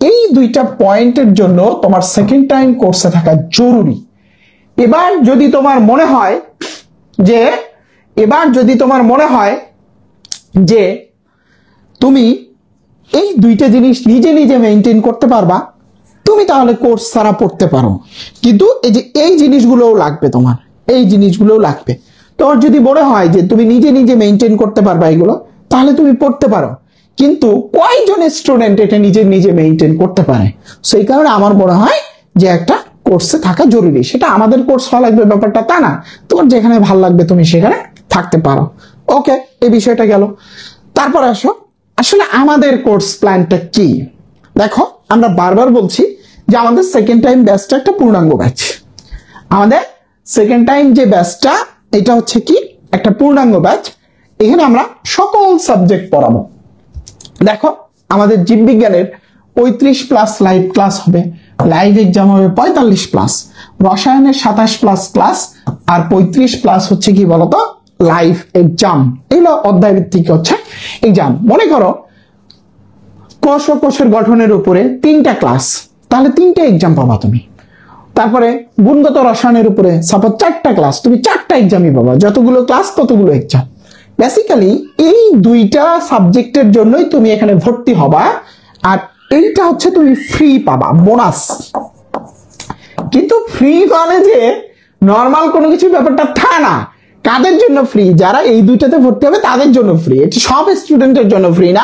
এই দুইটা পয়েন্টের জন্য তোমার সেকেন্ড টাইম কোর্সে থাকা জরুরি। এবার যদি তোমার মনে হয় যে তুমি এই দুইটা জিনিস নিজে নিজে মেইনটেইন করতে পারবা, তুমি তাহলে কোর্স ছাড়া পড়তে পারো। কিন্তু এই জিনিসগুলোও লাগবে, তোমার এই জিনিসগুলোও লাগবে। তোমার যদি মনে হয় যে তুমি নিজে নিজে মেইনটেইন করতে পারবা এগুলো, তাহলে তুমি পড়তে পারো। কিন্তু কয়জন স্টুডেন্ট এটা নিজে নিজে মেইনটেইন করতে পারে? সেই কারণে আমার মনে হয় যে একটা কোর্সে থাকা জরুরি। সেটা আমাদের কোর্স হওয়া লাগবে ব্যাপারটা তা না, তোমার যেখানে ভালো লাগবে তুমি সেখানে থাকতে পারো। ওকে, এই বিষয়টা গেল। তারপর আসো, আসলে আমাদের কোর্স প্ল্যানটা কি। দেখো, আমরা বারবার বলছি যে আমাদের সেকেন্ড টাইম ব্যাচটা একটা পূর্ণাঙ্গ ব্যাচ। আমাদের সেকেন্ড টাইম যে ব্যাচটা, এটা হচ্ছে কি একটা পূর্ণাঙ্গ ব্যাচ। এখানে আমরা সকল সাবজেক্ট পড়াবো। দেখো, আমাদের জীববিজ্ঞানের 35 প্লাস লাইভ ক্লাস হবে, লাইভ এক্সাম হবে 45 প্লাস, রসায়নের 27 প্লাস ক্লাস, আর 35 প্লাস হচ্ছে কি বলতো লাইভ এক্সাম। এগুলো অধ্যায় ভিত্তিক হচ্ছে এক্সাম। মনে করো কোষ ও কোষের গঠনের উপরে 3টা ক্লাস, তাহলে 3টে এক্সাম পাবা তুমি। তারপরে গুণগত রসায়নের উপরে সাপোজ 4টা ক্লাস, তুমি 4টা এক্সামই পাবা, যতগুলো ক্লাস ততগুলো এক্সাম। বেসিক্যালি এই 2টা সাবজেক্টের জন্যই তুমি এখানে ভর্তি হবা, আর এইটা হচ্ছে তুমি ফ্রি পাবা, বোনাস। কিন্তু ফ্রি মানে যে নরমাল কোনো কিছু ব্যাপারটা তা না। কাদের জন্য ফ্রি? যারা এই 2টাতে ভর্তি হবে তাদের জন্য ফ্রি। এটা সব স্টুডেন্টের জন্য ফ্রি না,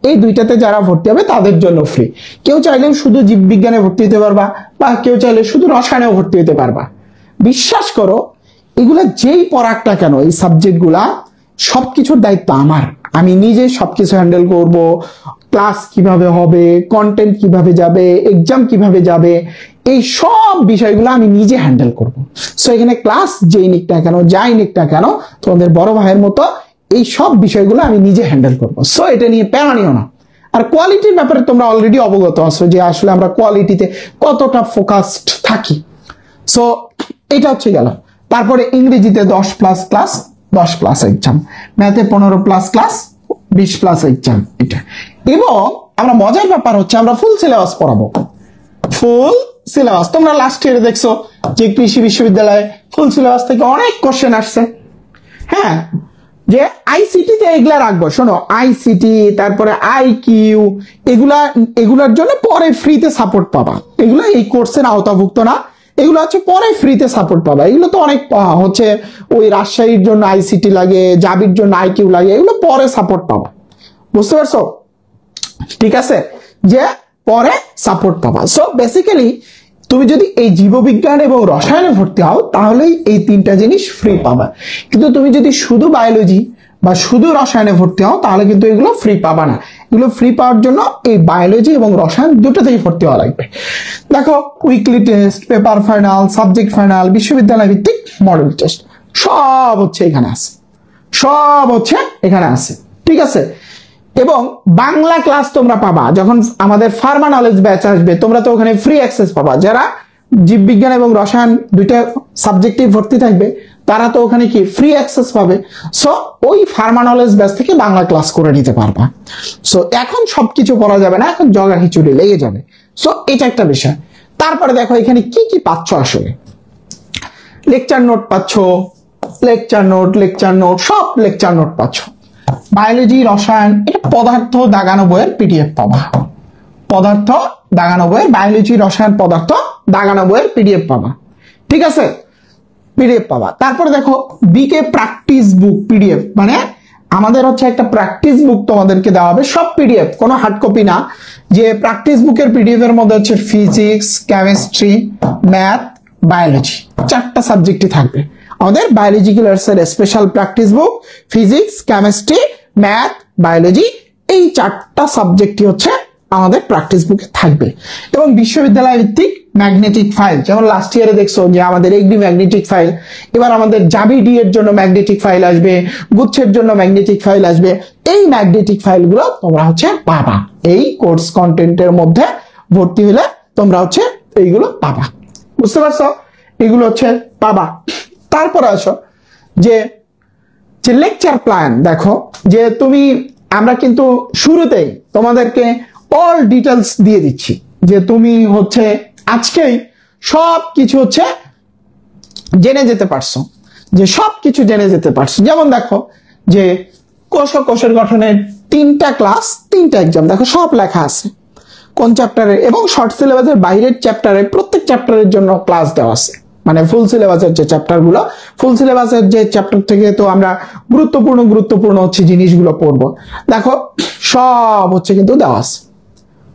এই 2টাতে যারা ভর্তি হবে তাদের জন্য ফ্রি। কেউ চাইলে শুধু জীববিজ্ঞানে ভর্তি হতে পারবা, বা কেউ চাইলে শুধু রসায়নেও ভর্তি হতে পারবা। বিশ্বাস করো, এগুলা যেই পড়াক না কেন, এই সাবজেক্টগুলা সবকিছুর দায়িত্ব আমার। আমি নিজে সবকিছু হ্যান্ডেল করব। ক্লাস কিভাবে হবে, কন্টেন্ট কিভাবে যাবে, এক্সাম কিভাবে যাবে, এই সব বিষয়গুলো আমি নিজে হ্যান্ডেল করব। সো এখানে ক্লাস যেই নিক না কেন, যাই নিক না কেন, তোমাদের বড় ভাইয়ের মতো এই সব বিষয়গুলো আমি নিজে হ্যান্ডেল করব। সো এটা নিয়ে প্যারা নিও না। আর কোয়ালিটির ব্যাপারে তোমরা অলরেডি অবগত আছো যে আসলে আমরা কোয়ালিটিতে কতটা ফোকাসড থাকি। সো এটা হচ্ছে গেল। তারপরে ইংরেজিতে 10 প্লাস ক্লাস, 10 প্লাস এক্সাম, ম্যাথে 15 প্লাস ক্লাস, 20 প্লাস এক্সাম। এটা এবং আমরা মজার ব্যাপার হচ্ছে আমরা ফুল সিলেবাস পড়াবো। ফুল সিলেবাস তোমরা লাস্ট ইয়ারে দেখছো যে কৃষি বিশ্ববিদ্যালয়ে ফুল সিলেবাস থেকে অনেক কোশ্চেন আসছে। হ্যাঁ, যে আইসিটি তে এগুলা রাখবো। শোনো, আইসিটি তারপরে আইকিউ এগুলার জন্য পরে ফ্রিতে সাপোর্ট পাবা। এগুলো এই কোর্সের আওতাভুক্ত না, এগুলো হচ্ছে পরে ফ্রিতে সাপোর্ট পাবা। এগুলো তো অনেক হচ্ছে ওই রাজশাহীর জন্য আইসিটি লাগে, জাবির জন্য আইকিউ লাগে, এগুলো পরে সাপোর্ট পাবা। বুঝতে পারছো? ঠিক আছে, যে পরে সাপোর্ট পাবা। সো বেসিক্যালি তুমি যদি এই জীববিজ্ঞান এবং রসায়নে ভর্তি হও তাহলেই এই 3টা জিনিস ফ্রি পাবা। কিন্তু তুমি যদি শুধু বায়োলজি বা শুধু রসায়নে ভর্তি হও তাহলে কিন্তু এগুলো ফ্রি পাবা না। এগুলো ফ্রি পাওয়ার জন্য এই বায়োলজি এবং রসায়ন দুটোতেই ভর্তি হওয়া লাগবে। দেখো, weekly test, paper final, subject final, বিশ্ববিদ্যালয় ভিত্তিক মডেল টেস্ট সব হচ্ছে এখানে আছে, সব হচ্ছে এখানে আছে। ঠিক আছে, এবং বাংলা ক্লাস তোমরা পাবা যখন আমাদের ফার্মা নলেজ ব্যাচ আসবে। তোমরা তো ওখানে ফ্রি অ্যাক্সেস পাবা। যারা জীববিজ্ঞান এবং রসায়ন 2টা সাবজেক্টে ভর্তি থাকবে তারা তো ওখানে কি ফ্রি অ্যাক্সেস পাবে। সো ওই ফার্মা নলেজ ব্যাচ থেকে বাংলা ক্লাস করে নিতে পারবা। সো এখন সবকিছু পড়া যাবে না, এখন জগা খিচুড়ি লেগে যাবে। সো এটা একটা বিষয়। তারপরে দেখো এখানে কি কি পাচ্ছ। আসলে লেকচার নোট পাচ্ছ, লেকচার নোট সব লেকচার নোট পাচ্ছ। বায়োলজি, রসায়ন, এটা পদার্থ দাগানো বইয়ের পিডিএফ পাবা। পদার্থ দাগানো বইয়ের বায়োলজি, রসায়ন, পদার্থ দাগানো বইয়ের পিডিএফ পাবা। ঠিক আছে, পিডিএফ পাবা। তারপরে দেখো বিকে প্র্যাকটিস বুক পিডিএফ, মানে আমাদের হচ্ছে একটা প্র্যাকটিস বুক তোমাদেরকে দেওয়া হবে, সব পিডিএফ, কোনো হার্ড কপি না। যে প্র্যাকটিস বুকের পিডিএফ এর মধ্যে হচ্ছে ফিজিক্স, কেমিস্ট্রি, ম্যাথ, বায়োলজি 4টা সাবজেক্টই থাকবে। আমাদের বায়োলজি ক্লাসের স্পেশাল প্র্যাকটিস বুক, ফিজিক্স, কেমিস্ট্রি, ম্যাথ, বায়োলজি, এই 4টা সাবজেক্টই হচ্ছে আমাদের প্র্যাকটিস বুকে থাকবে। এবং বিশ্ববিদ্যালয় ভিত্তিক ম্যাগনেটিক ফাইল, যেমন লাস্ট ইয়ারে দেখছো যে আমাদের এগ্রি ম্যাগনেটিক ফাইল, এবার আমাদের জাবি ডি এর জন্য ম্যাগনেটিক ফাইল আসবে, গুচ্ছের জন্য ম্যাগনেটিক ফাইল আসবে। এই ম্যাগনেটিক ফাইলগুলো তোমরা হচ্ছে পাবা। এই কোর্স কন্টেন্টের মধ্যে ভর্তি হলে তোমরা হচ্ছে এইগুলো পাবা। বুঝতে পারছো? এগুলো হচ্ছে পাবা। তারপরে আসো যে লেকচার প্ল্যান। দেখো যে আমরা কিন্তু শুরুতেই তোমাদেরকে অল ডিটেলস দিয়ে দিচ্ছি যে তুমি হচ্ছে আজকেই সব কিছু হচ্ছে জেনে যেতে পারছো, যে সব কিছু জেনে যেতে পারছো। যেমন দেখো যে কোষের গঠনের 3টা ক্লাস, 3টা এক্সাম, দেখো সব লেখা আছে কোন চ্যাপ্টারে, এবং শর্ট সিলেবাসের বাইরের চ্যাপ্টারে প্রত্যেক চ্যাপ্টারের জন্য ক্লাস দেওয়া আছে। মানে ফুল সিলেবাসের যে চ্যাপ্টারগুলো, ফুল সিলেবাসের যে চ্যাপ্টার থেকে তো আমরা গুরুত্বপূর্ণ হচ্ছে জিনিসগুলো পড়বো। দেখো সব হচ্ছে কিন্তু দেওয়া আছে।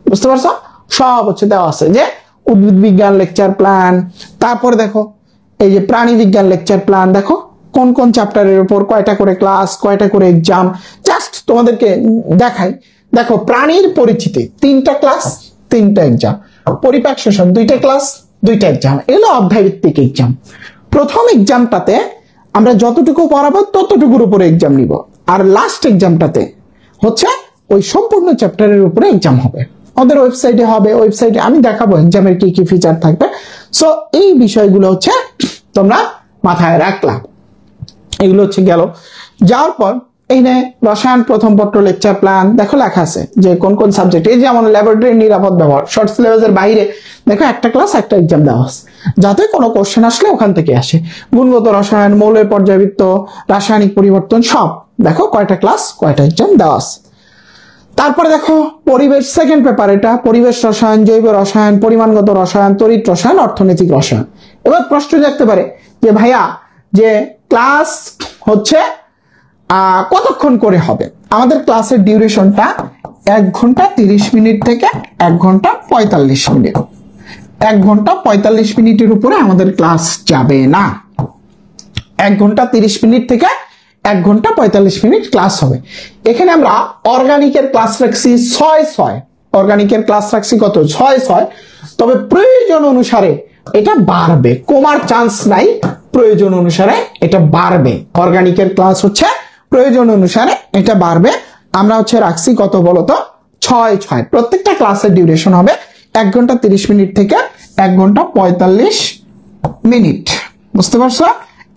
বুঝতে পারছো? সব হচ্ছে দেওয়া আছে, যে উদ্ভিদ বিজ্ঞান লেকচার প্ল্যান, তারপর দেখো এই যে প্রাণী বিজ্ঞান লেকচার প্ল্যান, দেখো কোন কোন চ্যাপ্টারের উপর কয়টা করে ক্লাস, কয়টা করে এক্সাম। জাস্ট তোমাদেরকে দেখাই। দেখো প্রাণীর পরিচিতি 3টা ক্লাস, 3টা এক্সাম। পরিপাক শোষণ 2টা ক্লাস, 2টা এক্সাম। এগুলো অধ্যায় ভিত্তিক এক্সাম। প্রথম এক্সামটাতে আমরা যতটুকু পড়াবো ততটুকুর উপরে এক্সাম নিব, আর লাস্ট এক্সামটাতে হচ্ছে ওই সম্পূর্ণ চ্যাপ্টারের উপরে এক্সাম হবে। ওদের ওয়েবসাইটে হবে, ওয়েবসাইটে আমি দেখাবো এক্সামের কি কি ফিচার থাকবে। সো এই বিষয়গুলো হচ্ছে তোমরা মাথায় রাখলাম। এগুলো হচ্ছে গেল। যাওয়ার পর এই নে রসায়ন প্রথম পত্র লেকচার প্ল্যান দেখো লেখা আছে যে কোন কোন সাবজেক্ট, এই যেমন ল্যাবরেটরি নিরাপদ ব্যবহার শর্ট সিলেবাসের বাইরে দেখো একটা ক্লাস একটা এক্সাম দেওয়া আছে, যাতে কোনো কোশ্চেন আসলে ওখান থেকে আসে। গুণগত রসায়ন, মৌলের পর্যায়বৃত্ত, রাসায়নিক পরিবর্তন সব দেখো কয়টা ক্লাস কয়টা এক্সাম দেওয়া আছে। তারপরে দেখো পরিবেশ সেকেন্ড পেপার, এটা পরিবেশ রসায়ন, জৈব রসায়ন, পরিমাণগত রসায়ন, তড়িৎ রসায়ন, অর্থনৈতিক রসায়ন। এবার প্রশ্ন দেখতে পারে যে ভাইয়া যে ক্লাস হচ্ছে কতক্ষণ করে হবে? আমাদের ক্লাসের ডিউরেশনটা 1 ঘন্টা 30 মিনিট থেকে 1 ঘন্টা 45 মিনিট। 1 ঘন্টা 45 মিনিটের উপরে আমাদের ক্লাস যাবে না। 1 ঘন্টা 30 মিনিট থেকে 1 ঘন্টা 45 মিনিট ক্লাস হবে। এখানে আমরা অর্গানিকের ক্লাস রাখছি 6 অর্গানিকের ক্লাস রাখছি কত? 6। তবে প্রয়োজন অনুসারে এটা বাড়বে, কমার চান্স নাই, প্রয়োজন অনুসারে এটা বাড়বে। অর্গানিকের ক্লাস হচ্ছে প্রয়োজন অনুসারে এটা বাড়বে। আমরা হচ্ছে রাখছি কত বলতো? 6। প্রত্যেকটা ক্লাসের ডিউরেশন হবে 1 ঘন্টা 30 মিনিট থেকে 1 ঘন্টা 45 মিনিট। বুঝতে পারছো?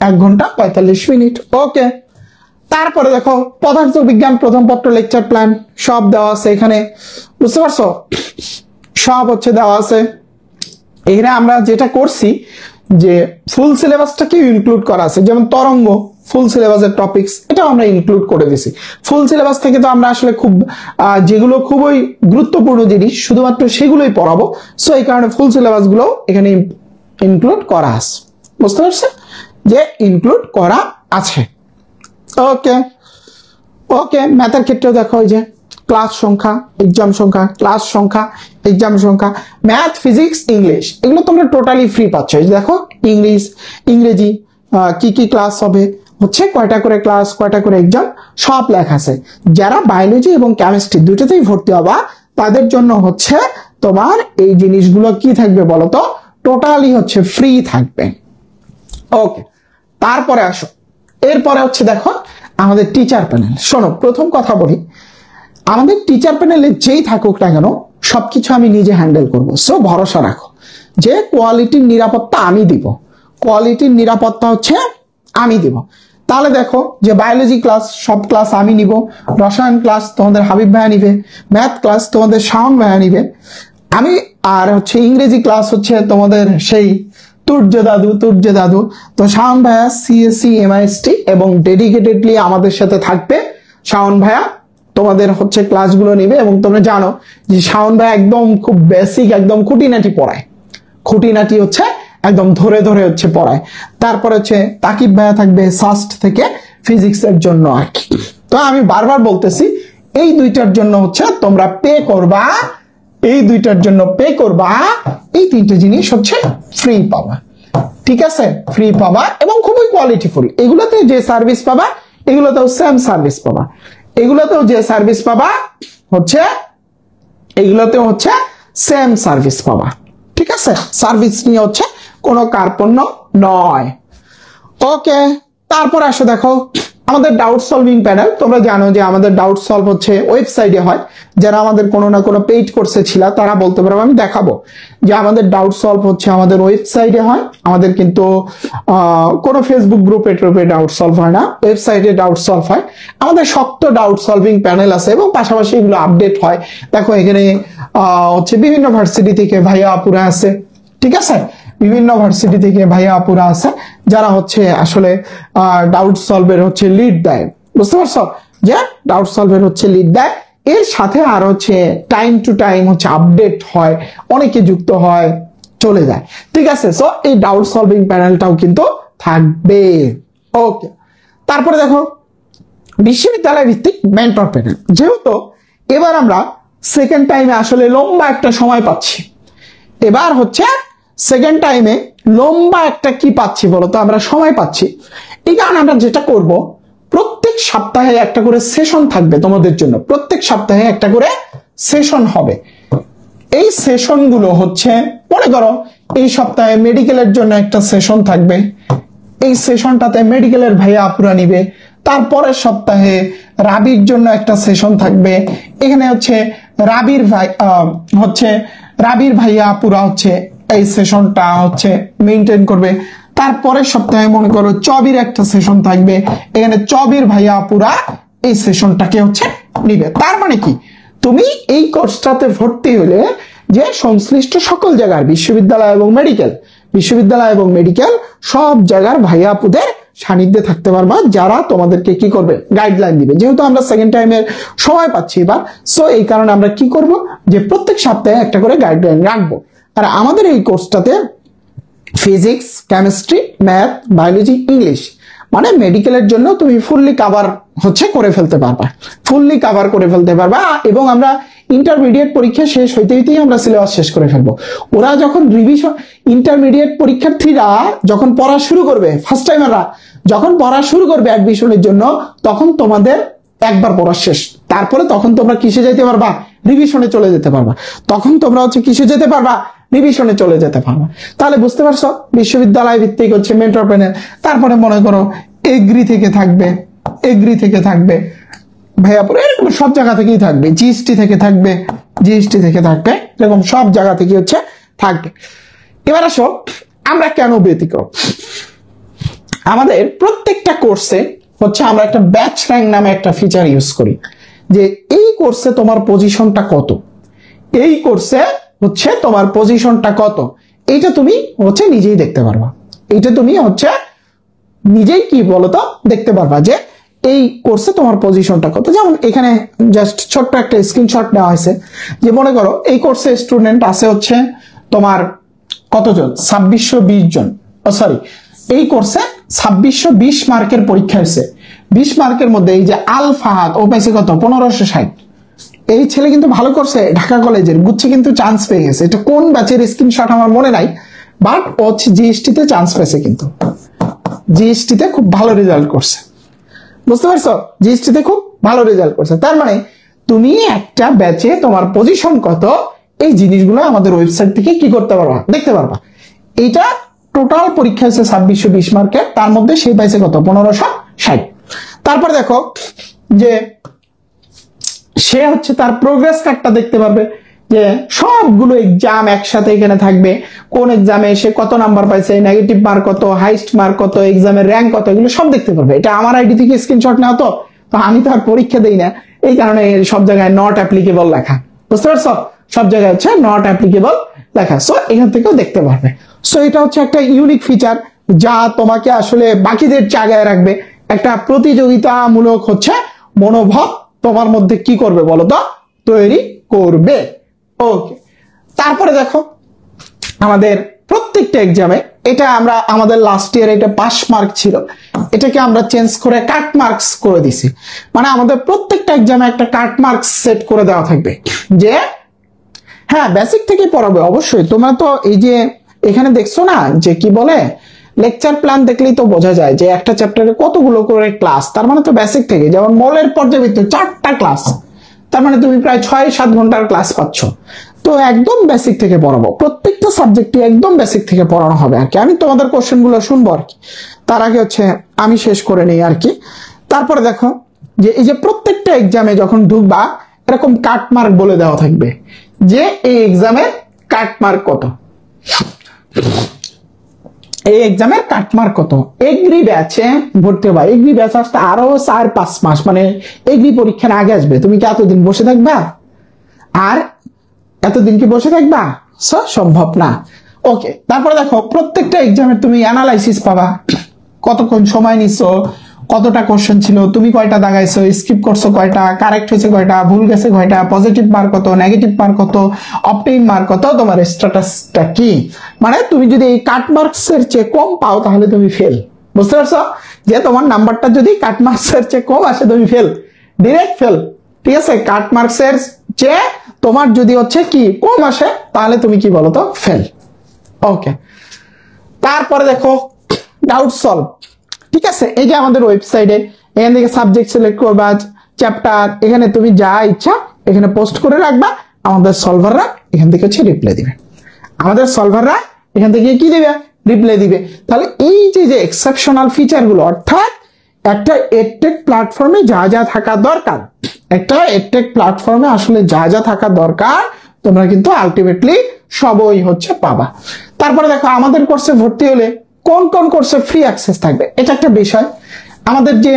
1 ঘন্টা 45 মিনিট। ওকে। তারপরে দেখো পদার্থ বিজ্ঞান প্রথম পত্র লেকচার প্ল্যান সব দেওয়া আছে এখানে। বুঝতে পারছো? সব হচ্ছে দেওয়া আছে। এখানে আমরা যেটা করছি যে ফুল সিলেবাসটাকে ইনক্লুড করা আছে, যেমন তরঙ্গ ফুল সিলেবাসের টপিকস এটাও আমরা ইনক্লুড করে দিছি। ফুল সিলেবাস থেকে তো আমরা আসলে খুব যেগুলো খুবই গুরুত্বপূর্ণ জিনিস শুধুমাত্র সেগুলোই পড়াবো। সো এই কারণে ফুল সিলেবাস গুলো এখানে ইনক্লুড করা আছে। বুঝতে পারছো যে ইনক্লুড করা আছে। ওকে ওকে। ম্যাথের ক্ষেত্রেও দেখো ওই যে ক্লাস সংখ্যা, এক্সাম সংখ্যা, ক্লাস সংখ্যা, এক্সাম সংখ্যা, ম্যাথ, ফিজিক্স, ইংলিশ এগুলো তোমরা টোটালি ফ্রি পাচ্ছ। দেখো ইংরেজি কি কি ক্লাস হবে, হচ্ছে কয়টা করে ক্লাস, কয়টা করে এক্সাম সব লেখা আছে। যারা বায়োলজি এবং কেমিস্ট্রি দুটোতেই ভর্তি হবা তাদের জন্য হচ্ছে তোমার এই জিনিসগুলো কি থাকবে বলতো? টোটালি হচ্ছে ফ্রি থাকবে। ওকে। তারপরে আসো, এরপরে হচ্ছে দেখো আমাদের টিচার প্যানেল। শোনো, প্রথম কথা বলি, আমাদের টিচার প্যানেলে যেই থাকুক না কেন সবকিছু আমি নিজে হ্যান্ডেল করবো। সো ভরসা রাখো যে কোয়ালিটির নিরাপত্তা আমি দিব, কোয়ালিটির নিরাপত্তা হচ্ছে আমি দিব। তাহলে দেখো যে বায়োলজি ক্লাস সব ক্লাস আমি নিব, রসায়ন ক্লাস তোমাদের হাবিব ভাইয়া নিবে, ম্যাথ ক্লাস তোমাদের শাওন ভাইয়া নিবে, আমি আর হচ্ছে ইংরেজি ক্লাস হচ্ছে তোমাদের সেই তুর্য দাদু। তো শাওন ভাইয়া সিএসসি এমআইএসটি এবং ডেডিকেটেডলি আমাদের সাথে থাকবে। শাওন ভাইয়া তোমাদের হচ্ছে ক্লাসগুলো নিবে এবং তোমরা জানো যে শাওন ভাইয়া একদম খুব বেসিক একদম খুঁটিনাটি পড়ায়, খুঁটিনাটি হচ্ছে একদম ধরে ধরে হচ্ছে পড়ায়। তারপর হচ্ছে তাকিব ভাইয়া থাকবে ফার্স্ট থেকে ফিজিক্স এর জন্য আর কি। তো আমি বারবার বলতেছি এই দুইটার জন্য হচ্ছে তোমরা পে করবা, এই দুইটার জন্য পে করবা, এই তিনটে জিনিস হচ্ছে ফ্রি পাবা। ঠিক আছে? ফ্রি পাবা এবং খুবই কোয়ালিটিফুল। এগুলোতে যে সার্ভিস পাবা এগুলোতেও সেম সার্ভিস পাবা, এগুলোতেও যে সার্ভিস পাবা হচ্ছে এগুলোতেও হচ্ছে সেম সার্ভিস পাবা। ঠিক আছে? সার্ভিস নিয়ে হচ্ছে কোনো কার্পণ্য নয়। ওকে। তারপর আসো দেখো আমাদের ডাউট সলভিং প্যানেল। তোমরা জানো যে আমাদের ডাউট সলভ হচ্ছে ওয়েবসাইটে হয়। যারা আমাদের কোনো না কোনো পেইড কোর্সে ছিল তারা বলতে পারবে, আমি দেখাবো যে আমাদের ডাউট সলভ হচ্ছে আমাদের ওয়েবসাইটে হয়। আমাদের কিন্তু কোনো ফেসবুক গ্রুপে ট্রুপে ডাউট সলভ হয় না, ওয়েবসাইটে ডাউট সলভ হয়। আমাদের শক্ত ডাউট সলভিং প্যানেল আছে এবং পাশাপাশি এগুলো আপডেট হয়। দেখো এখানে হচ্ছে বিভিন্ন ভার্সিটি থেকে ভাইয়া আপুরা আছে। ঠিক আছে? বিভিন্ন ভার্সিটি থেকে ভাইয়া আপুরা আছে যারা হচ্ছে আসলে ডাউট সলভের হচ্ছে লিড দেয়। বুঝতে পারছো যে ডাউট সলভের হচ্ছে লিড দেয়। এর সাথে আর হচ্ছে টাইম টু টাইম হচ্ছে আপডেট হয়, অনেকে যুক্ত হয়, চলে যায়। ঠিক আছে? সো এই ডাউট সলভিং প্যানেলটাও কিন্তু থাকবে। ওকে। তারপরে দেখো বিশ্ববিদ্যালয় ভিত্তিক মেন্টর প্যানেল। যেহেতু এবার আমরা সেকেন্ড টাইমে আসলে লম্বা একটা সময় পাচ্ছি, এবার হচ্ছে সেকেন্ড টাইমে লম্বা একটা কি পাচ্ছি বলতো? আমরা সময় পাচ্ছি। এই কারণে আমরা যেটা করব, প্রত্যেক সপ্তাহে একটা করে সেশন থাকবে তোমাদের জন্য, প্রত্যেক সপ্তাহে একটা করে সেশন হবে। এই সেশনগুলো হচ্ছে মনে করো এই সপ্তাহে মেডিকেলের জন্য একটা সেশন থাকবে, এই সেশনটাতে মেডিকেলের ভাইয়া আপুরা নিবে, তারপরের সপ্তাহে রাবির জন্য একটা সেশন থাকবে, এখানে হচ্ছে রাবির ভাইয়া পুরা হচ্ছে এই সেশনটা হচ্ছে মেইনটেইন করবে। তারপরের সপ্তাহে মনে করো চবির একটা সেশন থাকবে, এখানে চবির ভাইয়া পুরা এই সেশনটাকে হচ্ছে নিবে। তার মানে কি, তুমি এই কোর্সটাতে ভর্তি হলে যে সংশ্লিষ্ট সকল জায়গার বিশ্ববিদ্যালয় এবং মেডিকেল সব জায়গার ভাইয়া আপুদের সান্নিধ্যে থাকতে পারবা, যারা তোমাদেরকে কি করবে, গাইডলাইন দিবে। যেহেতু আমরা সেকেন্ড টাইমের সময় পাচ্ছি এবার, সো এই কারণে আমরা কি করব, যে প্রত্যেক সপ্তাহে একটা করে গাইডলাইন রাখবো। আর আমাদের এই কোর্সটাতে physics, chemistry, math, biology, English মানে মেডিকেলের জন্য তুমি ফুললি কাভার করে ফেলতে পারবা। এবং আমরা ইন্টারমিডিয়েট পরীক্ষা শেষ হইতেই আমরা সিলেবাস শেষ করে ফেলবো। ওরা যখন রিভিশন, ইন্টারমিডিয়েট পরীক্ষার্থীরা যখন পড়া শুরু করবে, ফার্স্ট টাইমাররা যখন পড়া শুরু করবে অ্যাডমিশনের জন্য, তখন তোমাদের একবার পড়া শেষ। তারপরে তখন তোমরা কিসে যেতে পারবা, রিভিশনে চলে যেতে পারবা। রিভিশনে চলে যেতে পারবা। তাহলে বুঝতে পারছো, বিশ্ববিদ্যালয় ভিত্তিক হচ্ছে মেন্টর প্যানেল। তারপরে মনে করো এগ্রি থেকে থাকবে ভাইয়াপুর, এরকম সব জায়গা থেকেই থাকবে, জিএসটি থেকে থাকবে, এরকম সব জায়গা থেকে হচ্ছে থাকবে। এবার আসো, আমরা কেন ব্যতিক্রম? আমাদের প্রত্যেকটা কোর্সে হচ্ছে আমরা একটা ব্যাচ র্যাঙ্ক নামে একটা ফিচার ইউজ করি, যে এই কোর্সে তোমার পজিশনটা কত, এইটা তুমি হচ্ছে নিজেই দেখতে পারবা। নিজেই কি বলতো দেখতে পারবা যে এই কোর্সে তোমার পজিশনটা কত। যেমন এখানে জাস্ট ছোট্ট একটা স্ক্রিনশট নেওয়া হয়েছে, যে মনে করো এই কোর্সে স্টুডেন্ট আছে হচ্ছে তোমার কতজন, 2620 জন। এই কোর্সে 2620 মার্কের পরীক্ষা হয়েছে। 20 মার্কের মধ্যে এই যে আল ফাহাদ, ও পাইছে কত, 1560। এই ছেলে কিন্তু ভালো করছে, ঢাকা কলেজের গুচ্ছে কিন্তু চান্স পেয়ে গেছে। এটা কোন ব্যাচের স্ক্রিনশট আমার মনে নাই, বাট ও হচ্ছে জিএসটি তে চান্স পেয়েছে, কিন্তু জিএসটি তে খুব ভালো রেজাল্ট করছে। বুঝতে পারছো, জিএসটি তে খুব ভালো রেজাল্ট করছে। তার মানে তুমি একটা ব্যাচে তোমার পজিশন কত, এই জিনিসগুলো আমাদের ওয়েবসাইট থেকে কি করতে পারবা, দেখতে পারবা। এইটা টোটাল পরীক্ষা হচ্ছে 2620 মার্কের, তার মধ্যে সে পাইছে কত, 1560। তারপর দেখো যে সে হচ্ছে তার প্রোগ্রেস কার্ডটা দেখতে পারবে, যে সবগুলো এক্সাম একসাথে এখানে থাকবে, কোন এক্সামে এসে কত নাম্বার পাইছে, নেগেটিভ মার্ক কত, হাইস্ট মার্ক কত, এক্সামের র্যাঙ্ক কত, এগুলো সব দেখতে পারবে। এটা আমার আইডি থেকে স্ক্রিনশট নেওয়া, তো আমি তো আর পরীক্ষা দেই না, এই কারণে সব জায়গায় নট অ্যাপ্লিকেবল লেখা। বুঝতে পারছো, সব জায়গায় হচ্ছে নট অ্যাপ্লিকেবল লেখা। সো এখান থেকেও দেখতে পারবে। সো এটা হচ্ছে একটা ইউনিক ফিচার, যা তোমাকে আসলে বাকিদের জায়গায় রাখবে। একটা প্রতিযোগিতামূলক হচ্ছে মনোভাব তোমার মধ্যে কি করবে বলো তো, তৈরি করবে। ওকে, তারপরে দেখো আমাদের প্রত্যেকটা এক্সামে, এটা আমরা আমাদের লাস্ট ইয়ার এটা পাস মার্ক ছিল, এটাকে আমরা চেঞ্জ করে কাট মার্কস করে দিছি। মানে আমাদের প্রত্যেকটা এক্সামে একটা কাট মার্কস সেট করে দেওয়া থাকবে, যে হ্যাঁ বেসিক থেকে পড়াবে অবশ্যই। তোমরা তো এই যে এখানে দেখছো না, যে কি বলে লেকচার প্ল্যান দেখলেই তো বোঝা যায় যে একটা চ্যাপ্টারে কতগুলো করে ক্লাস, তার মানে তো বেসিক থেকে, যেমন মলের পর্যাবৃত্ত 4টা ক্লাস, তার মানে তুমি প্রায় 6-7 ঘন্টার ক্লাস পাচ্ছ। তো একদম বেসিক থেকে পড়াবো, প্রত্যেকটা সাবজেক্টই একদম বেসিক থেকে পড়ানো হবে আর কি। আমি তোমাদের কোশ্চেন গুলো শুনবো আর কি, তার আগে হচ্ছে আমি শেষ করে নেই আর কি। তারপরে দেখো যে এই যে প্রত্যেকটা এক্সামে যখন ঢুকবা, এরকম কাট মার্ক বলে দেওয়া থাকবে, যে এই এক্সামের কাট মার্ক কত, এই এক্সামের কাট মার্ক কত। এগ্রি ব্যাচে ভর্তি হবা, এগ্রি ব্যাচ আসতে আরো 4-5 মাস, মানে এগ্রি পরীক্ষার আগে আসবে। তুমি কি এতদিন বসে থাকবা? আর এতদিন কি বসে থাকবা? সম্ভব না। ওকে, তারপরে দেখো প্রত্যেকটা এক্সামের তুমি অ্যানালাইসিস পাবা, কতক্ষণ সময় নিছো, কতটা কোশ্চেন ছিল, তুমি কয়টা দাগাইছো, স্কিপ করছো কয়টা, কারেক্ট হয়েছে কয়টা, ভুল গেছে কয়টা, পজিটিভ মার্ক কত, নেগেটিভ মার্ক কত, অপটিম মার্ক কত, তোমার স্ট্যাটাসটা কি। মানে তুমি যদি এই কাট মার্কস এর চেয়ে কম পাও তাহলে তুমি ফেল। বুঝতে পারছো, যে তোমার নাম্বারটা যদি কাট মার্কস এর চেয়ে কম আসে তুমি ফেল, ডিরেক্ট ফেল। ঠিক আছে, কাট মার্কস এর চেয়ে তোমার যদি হচ্ছে কি কম আসে, তাহলে তুমি কি বলো তো, ফেল। ওকে, তারপরে দেখো ডাউট সলভ। ঠিক আছে, এই যে আমাদের ওয়েবসাইটে এখান থেকে সাবজেক্ট সিলেক্ট করবা, চ্যাপ্টার, এখানে তুমি যা ইচ্ছা এখানে পোস্ট করে রাখবা, আমাদের সলভাররা এখান থেকে হচ্ছে রিপ্লাই দিবে। এখান থেকে কি দিবে, রিপ্লাই দিবে। তাহলে এই যে এক্সেপশনাল ফিচার গুলো, অর্থাৎ একটা এডটেক প্ল্যাটফর্মে যা যা থাকা দরকার, একটা এডটেক প্ল্যাটফর্মে আসলে যা যা থাকা দরকার তোমরা কিন্তু আলটিমেটলি সবই হচ্ছে পাবা। তারপরে দেখো আমাদের কোর্সে ভর্তি হলে কোন কোন কোর্সে ফ্রি অ্যাক্সেস থাকবে, এটা একটা বিষয়। আমাদের যে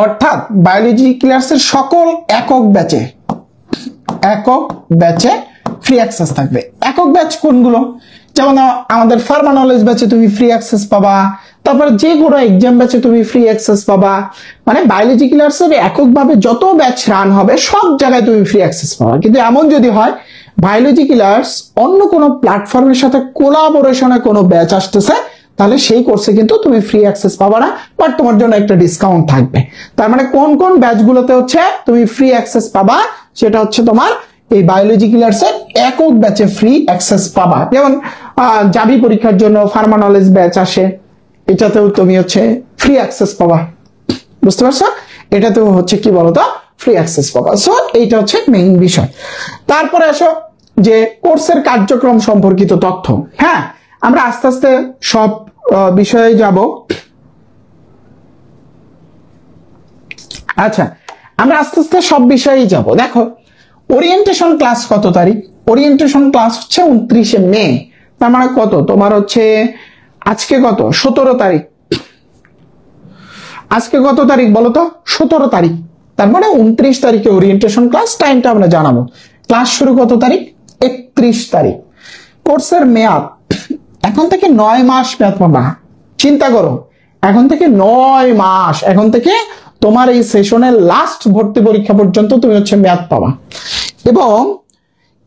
অর্থাৎ বায়োলজি ক্লাসের সকল একক ব্যাচে ফ্রি অ্যাক্সেস থাকবে। একক ব্যাচ কোনগুলো? যেমন আমাদের ফার্মা নলেজ ব্যাচে তুমি ফ্রি অ্যাক্সেস পাবা, তারপর যে কোনো এক্সাম ব্যাচে তুমি ফ্রি অ্যাক্সেস পাবা। মানে বায়োলজি ক্লাসের এককভাবে যত ব্যাচ রান হবে সব জায়গায় তুমি ফ্রি অ্যাক্সেস পাবা। কিন্তু এমন যদি হয় বায়োলজি ক্লাস অন্য কোনো প্ল্যাটফর্মের সাথে কোলাবোরেশনে কোনো ব্যাচ আসতেছে, তাহলে সেই কোর্সে কিন্তু তুমি ফ্রি অ্যাক্সেস পাবা না, বাট তোমার জন্য একটা ডিসকাউন্ট থাকবে। তার মানে কোন কোন ব্যাচগুলোতে হচ্ছে তুমি ফ্রি অ্যাক্সেস পাবা, সেটা হচ্ছে তোমার এই বায়োলজি ক্লাসের একক ব্যাচে ফ্রি অ্যাক্সেস পাবা। যেমন জাবি পরীক্ষার জন্য ফার্মা নলেজ ব্যাচ আসে, এটাতেও তুমি হচ্ছে ফ্রি অ্যাক্সেস পাবা, বুঝতে পারছো? এটাতেও হচ্ছে কি বলতো ফ্রি অ্যাক্সেস পাবা। সো এইটা হচ্ছে মেইন বিষয়। তারপরে আসো যে কোর্সের কার্যক্রম সম্পর্কিত তথ্য। হ্যাঁ, আমরা আস্তে আস্তে সব বিষয়ে যাব। আচ্ছা, আমরা আস্তে আস্তে সব বিষয়েই যাব। দেখো ওরিয়েন্টেশন ক্লাস কত তারিখ? ওরিয়েন্টেশন ক্লাস হচ্ছে 29শে মে। তার মানে কত তোমার হচ্ছে আজকে কত 17 তারিখ। আজকে কত তারিখ বলো তো? 17 তারিখ। তার মানে 29 তারিখে ওরিয়েন্টেশন ক্লাস, টাইমটা আমরা জানাবো। ক্লাস শুরু কত তারিখ? 31 তারিখ। কোর্সের মেয়াদ এখন থেকে 9 মাস মেয়াদ পাবা। চিন্তা করো, এখন থেকে 9 মাস, এখন থেকে তোমার এই সেশনের লাস্ট ভর্তি পরীক্ষা পর্যন্ত তুমি হচ্ছে মেয়াদ পাবা। এবং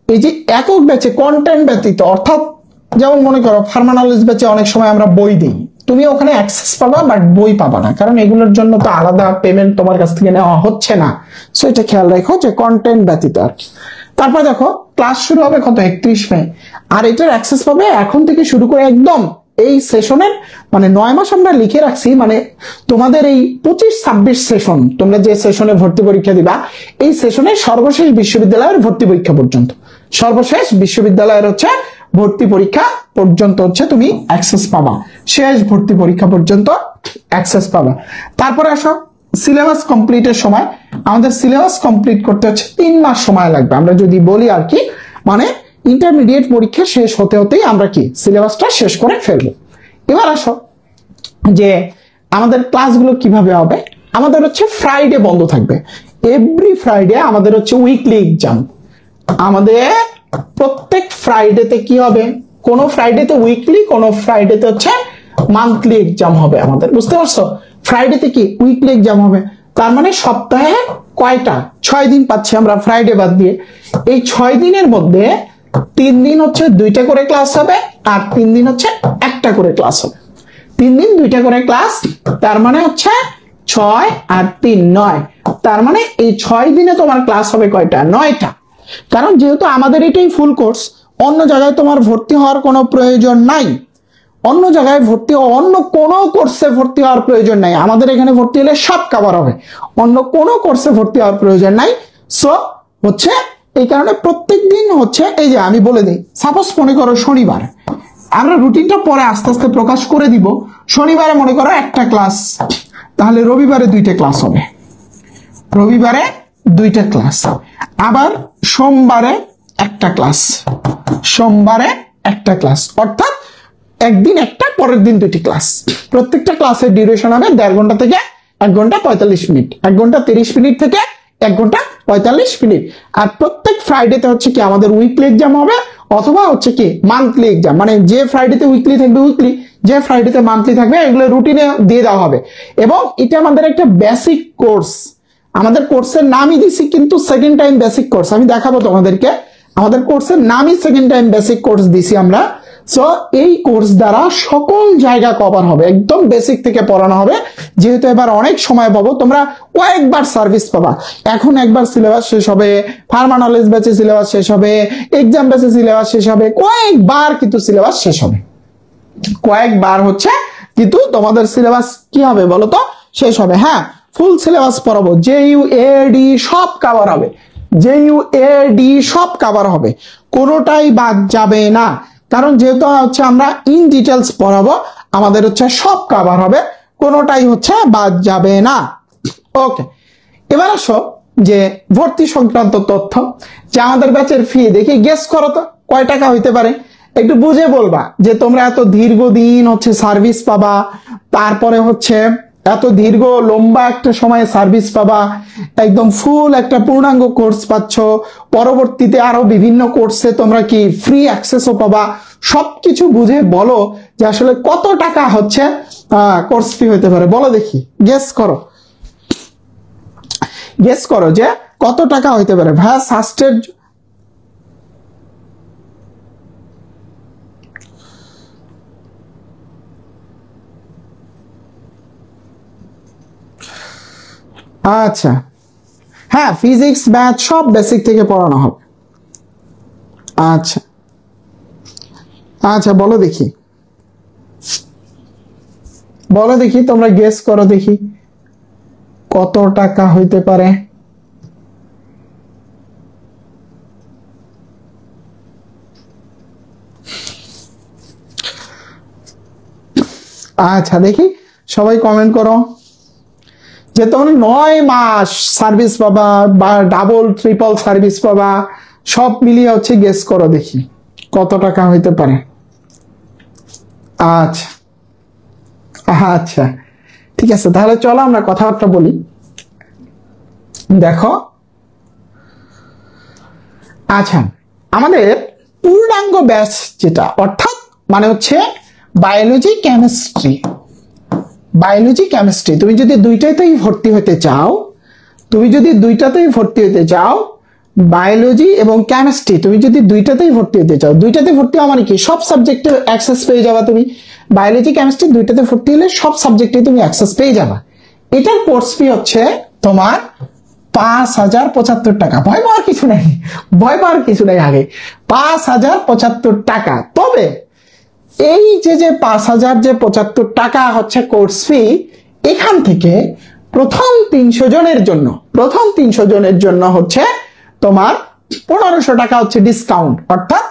এই যে একক ব্যাচে কন্টেন্ট ব্যতীত, অর্থাৎ যেমন মনে করো ফার্মা নলেজ ব্যাচে অনেক সময় আমরা বই দিই, তুমি ওখানে অ্যাক্সেস পাবা বাট বই পাবা না, কারণ এগুলোর জন্য তো আলাদা পেমেন্ট তোমার কাছ থেকে নেওয়া হচ্ছে না। সো এটা খেয়াল রাখো যে কন্টেন্ট ব্যতীত আর কি। তারপর দেখো ক্লাস শুরু হবে কত? 31 মে। আর এটার অ্যাক্সেস পাবে এখন থেকে শুরু করে একদম এই সেশনের মানে 9 মাস আমরা লিখে রাখছি, মানে তোমাদের এই 25-26 সেশন, তোমরা যে সেশনে ভর্তি পরীক্ষা দিবা এই সেশনের সর্বশেষ বিশ্ববিদ্যালয়ের ভর্তি পরীক্ষা পর্যন্ত, সর্বশেষ বিশ্ববিদ্যালয়ের হচ্ছে ভর্তি পরীক্ষা পর্যন্ত হচ্ছে তুমি অ্যাক্সেস পাবা, শেষ ভর্তি পরীক্ষা পর্যন্ত অ্যাক্সেস পাবা। তারপরে আসো সিলেবাস কমপ্লিটের সময়। আমাদের সিলেবাস কমপ্লিট করতে হচ্ছে 3 মাস সময় লাগবে। আমরা যদি বলি আর কি, মানে ইন্টারমিডিয়েট পরীক্ষা শেষ হতে হতেই আমরা কি সিলেবাসটা শেষ করে ফেলবো। এবার আসো যে আমাদের ক্লাসগুলো কিভাবে হবে। আমাদের হচ্ছে ফ্রাইডে বন্ধ থাকবে, এভরি ফ্রাইডে আমাদের হচ্ছে উইকলি এক্সাম। আমাদের প্রত্যেক ফ্রাইডেতে কি হবে, কোন ফ্রাইডেতে উইকলি, কোন ফ্রাইডেতে হচ্ছে মান্থলি এক্সাম হবে আমাদের, বুঝতে পারছো? ফ্রাইডেতে কি উইকলি এক্সাম হবে। তার মানে সপ্তাহে কয়টা? 6 দিন পাচ্ছি আমরা ফ্রাইডে বাদ দিয়ে। এই 6 দিনের মধ্যে 3 দিন হচ্ছে 2টা করে ক্লাস হবে, আর 3 দিন হচ্ছে 1টা করে ক্লাস হবে। 3 দিন 2টা করে ক্লাস, তার মানে হচ্ছে 6 আর 3 9। তার মানে এই 6 দিনে তোমার ক্লাস হবে কয়টা? 9টা। কারণ যেহেতু আমাদের এটাই ফুল কোর্স, অন্য জায়গায় তোমার ভর্তি হওয়ার কোনো প্রয়োজন নাই, অন্য জায়গায় ভর্তি অন্য কোনো কোর্সে ভর্তি হওয়ার প্রয়োজন নাই। আমাদের এখানে ভর্তি হলে সব কভার হবে, অন্য কোনো কোর্সে ভর্তি হওয়ার প্রয়োজন নাই। সো হচ্ছে এই কারণে প্রত্যেক দিন হচ্ছে এই যে আমি বলে দিই, সাপোজ মনে করো শনিবার, আমরা রুটিনটা পরে আস্তে আস্তে প্রকাশ করে দিব। শনিবারে মনে করো 1টা ক্লাস, তাহলে রবিবারে 2টা ক্লাস হবে, রবিবারে 2টা ক্লাস। আবার সোমবারে 1টা ক্লাস, সোমবারে 1টা ক্লাস, অর্থাৎ একদিন একটা, পরের দিন 2টি ক্লাস। প্রত্যেকটা ক্লাসের ডিউরেশন হবে 1.5 ঘন্টা থেকে 1 ঘন্টা 45 মিনিট, 1 ঘন্টা 30 মিনিট থেকে 1 ঘন্টা 45 মিনিট। আর প্রত্যেক ফ্রাইডেতে হচ্ছে কি আমাদের উইকলি এক্সাম হবে, অথবা হচ্ছে কি মান্থলি এক্সাম। মানে যে ফ্রাইডেতে উইকলি থাকবে উইকলি, যে ফ্রাইডেতে মান্থলি থাকবে, এগুলো রুটিনে দিয়ে দেওয়া হবে। এবং এটা আমাদের একটা বেসিক কোর্স, আমাদের কোর্সের নামই দিছি কিন্তু সেকেন্ড টাইম বেসিক কোর্স। আমি দেখাবো তোমাদেরকে, আমাদের কোর্সের নামই সেকেন্ড টাইম বেসিক কোর্স দিছি আমরা। সো এই কোর্স দ্বারা সকল জায়গা কভার হবে, একদম বেসিক থেকে পড়ানো হবে। যেহেতু এবার অনেক সময় পাবো, তোমরা কয়েকবার সার্ভিস পাবা। এখন একবার সিলেবাস শেষ হবে, ফার্মা নলেজ ব্যাচে সিলেবাস শেষ হবে, এক্সাম ব্যাচে সিলেবাস শেষ হবে, কয়েকবার কিন্তু সিলেবাস শেষ হবে, কয়েকবার হচ্ছে কিন্তু তোমাদের সিলেবাস কি হবে বলো তো শেষ হবে। হ্যাঁ, ফুল সিলেবাস পড়াবো, JUAD সব কভার হবে, JUAD সব কভার হবে, কোনোটাই বাদ যাবে না। কারণ যেহেতু হচ্ছে আমরা ইন ডিটেলস পড়াবো, আমাদের হচ্ছে সব কভার হবে, কোনোটাই হচ্ছে বাদ যাবে না। ওকে, এবার আসো যে ভর্তি সংক্রান্ত তথ্য, যে আমাদের ব্যাচের ফি দেখি গেস করো তো কয় টাকা হইতে পারে, একটু বুঝে বলবা যে তোমরা এত দীর্ঘদিন হচ্ছে সার্ভিস পাবা, তারপরে হচ্ছে এত দীর্ঘ লম্বা একটা সময়ে সার্ভিস পাবা, একদম ফুল একটা পূর্ণাঙ্গ কোর্স পাচ্ছ, পরবর্তীতে আরো বিভিন্ন কোর্সে তোমরা কি ফ্রি অ্যাক্সেসও পাবা, সবকিছু বুঝে বলো যে আসলে কত টাকা হচ্ছে কোর্স ফি হইতে পারে। বলো দেখি, গেস করো, গেস করো যে কত টাকা হইতে পারে। ভাইয়া সাস্টের আচ্ছা, হ্যাঁ ফিজিক্স ম্যাথ সব বেসিক থেকে পড়ানো হবে। আচ্ছা আচ্ছা, বলো দেখি, বলো দেখি, তোমরা গেস করো দেখি কত টাকা হইতে পারে। আচ্ছা দেখি সবাই কমেন্ট করো যে তোমরা 9 মাস সার্ভিস পাবা বা ডাবল ট্রিপল সার্ভিস পাবা, সব মিলিয়ে হচ্ছে গেস করো দেখি কত টাকা হইতে পারে। আচ্ছা আচ্ছা ঠিক আছে, তাহলে চলো আমরা কথাবার্তা বলি। দেখো, আচ্ছা আমাদের পূর্ণাঙ্গ ব্যাচ যেটা, অর্থাৎ মানে হচ্ছে বায়োলজি কেমিস্ট্রি, বায়োলজি কেমিস্ট্রি তুমি যদি দুইটাতেই ভর্তি হতে চাও, তুমি যদি দুইটাতেই ভর্তি হতে চাও, বায়োলজি এবং কেমিস্ট্রি তুমি যদি দুইটাতেই ভর্তি হতে চাও, দুইটাতে ভর্তি হওয়া মানে কি সব সাবজেক্টে অ্যাক্সেস পেয়ে যাবা তুমি। বায়োলজি কেমিস্ট্রি দুইটাতে ভর্তি হলে সব সাবজেক্টে তুমি অ্যাক্সেস পেয়ে যাবা। এটার কোর্স ফি হচ্ছে তোমার 5075 টাকা। ভয় পাওয়ার কিছু নাই, ভয় পাওয়ার কিছু নাই, আগে 5075 টাকা। তবে এই যে 5075 টাকা হচ্ছে কোর্স ফি, এখান থেকে প্রথম 300 জনের জন্য, প্রথম 300 জনের জন্য হচ্ছে তোমার 1500 টাকা হচ্ছে ডিসকাউন্ট, অর্থাৎ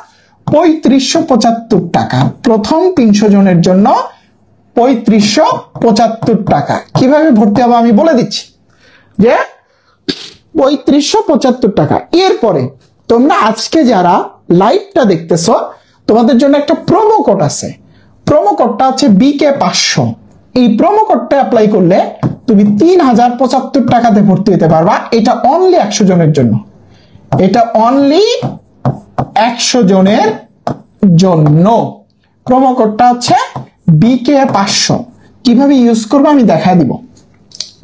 3575 টাকা। প্রথম 300 জনের জন্য 3575 টাকা। কিভাবে ভর্তি হবে আমি বলে দিচ্ছি, যে 3575 টাকা। এরপরে তোমরা আজকে যারা লাইভটা দেখতেছ, তোমাদের জন্য একটা প্রোমো কোড আছে, প্রোমো কোডটা হচ্ছে BK500। এই প্রোমো কোডটা অ্যাপ্লাই করলে তুমি 3075 টাকাতে ভর্তি হতে পারবা। এটা অনলি 100 জনের জন্য, এটা অনলি 100 জনের জন্য। প্রোমো কোডটা হচ্ছে BK500। কিভাবে ইউজ করবো আমি দেখা দিব।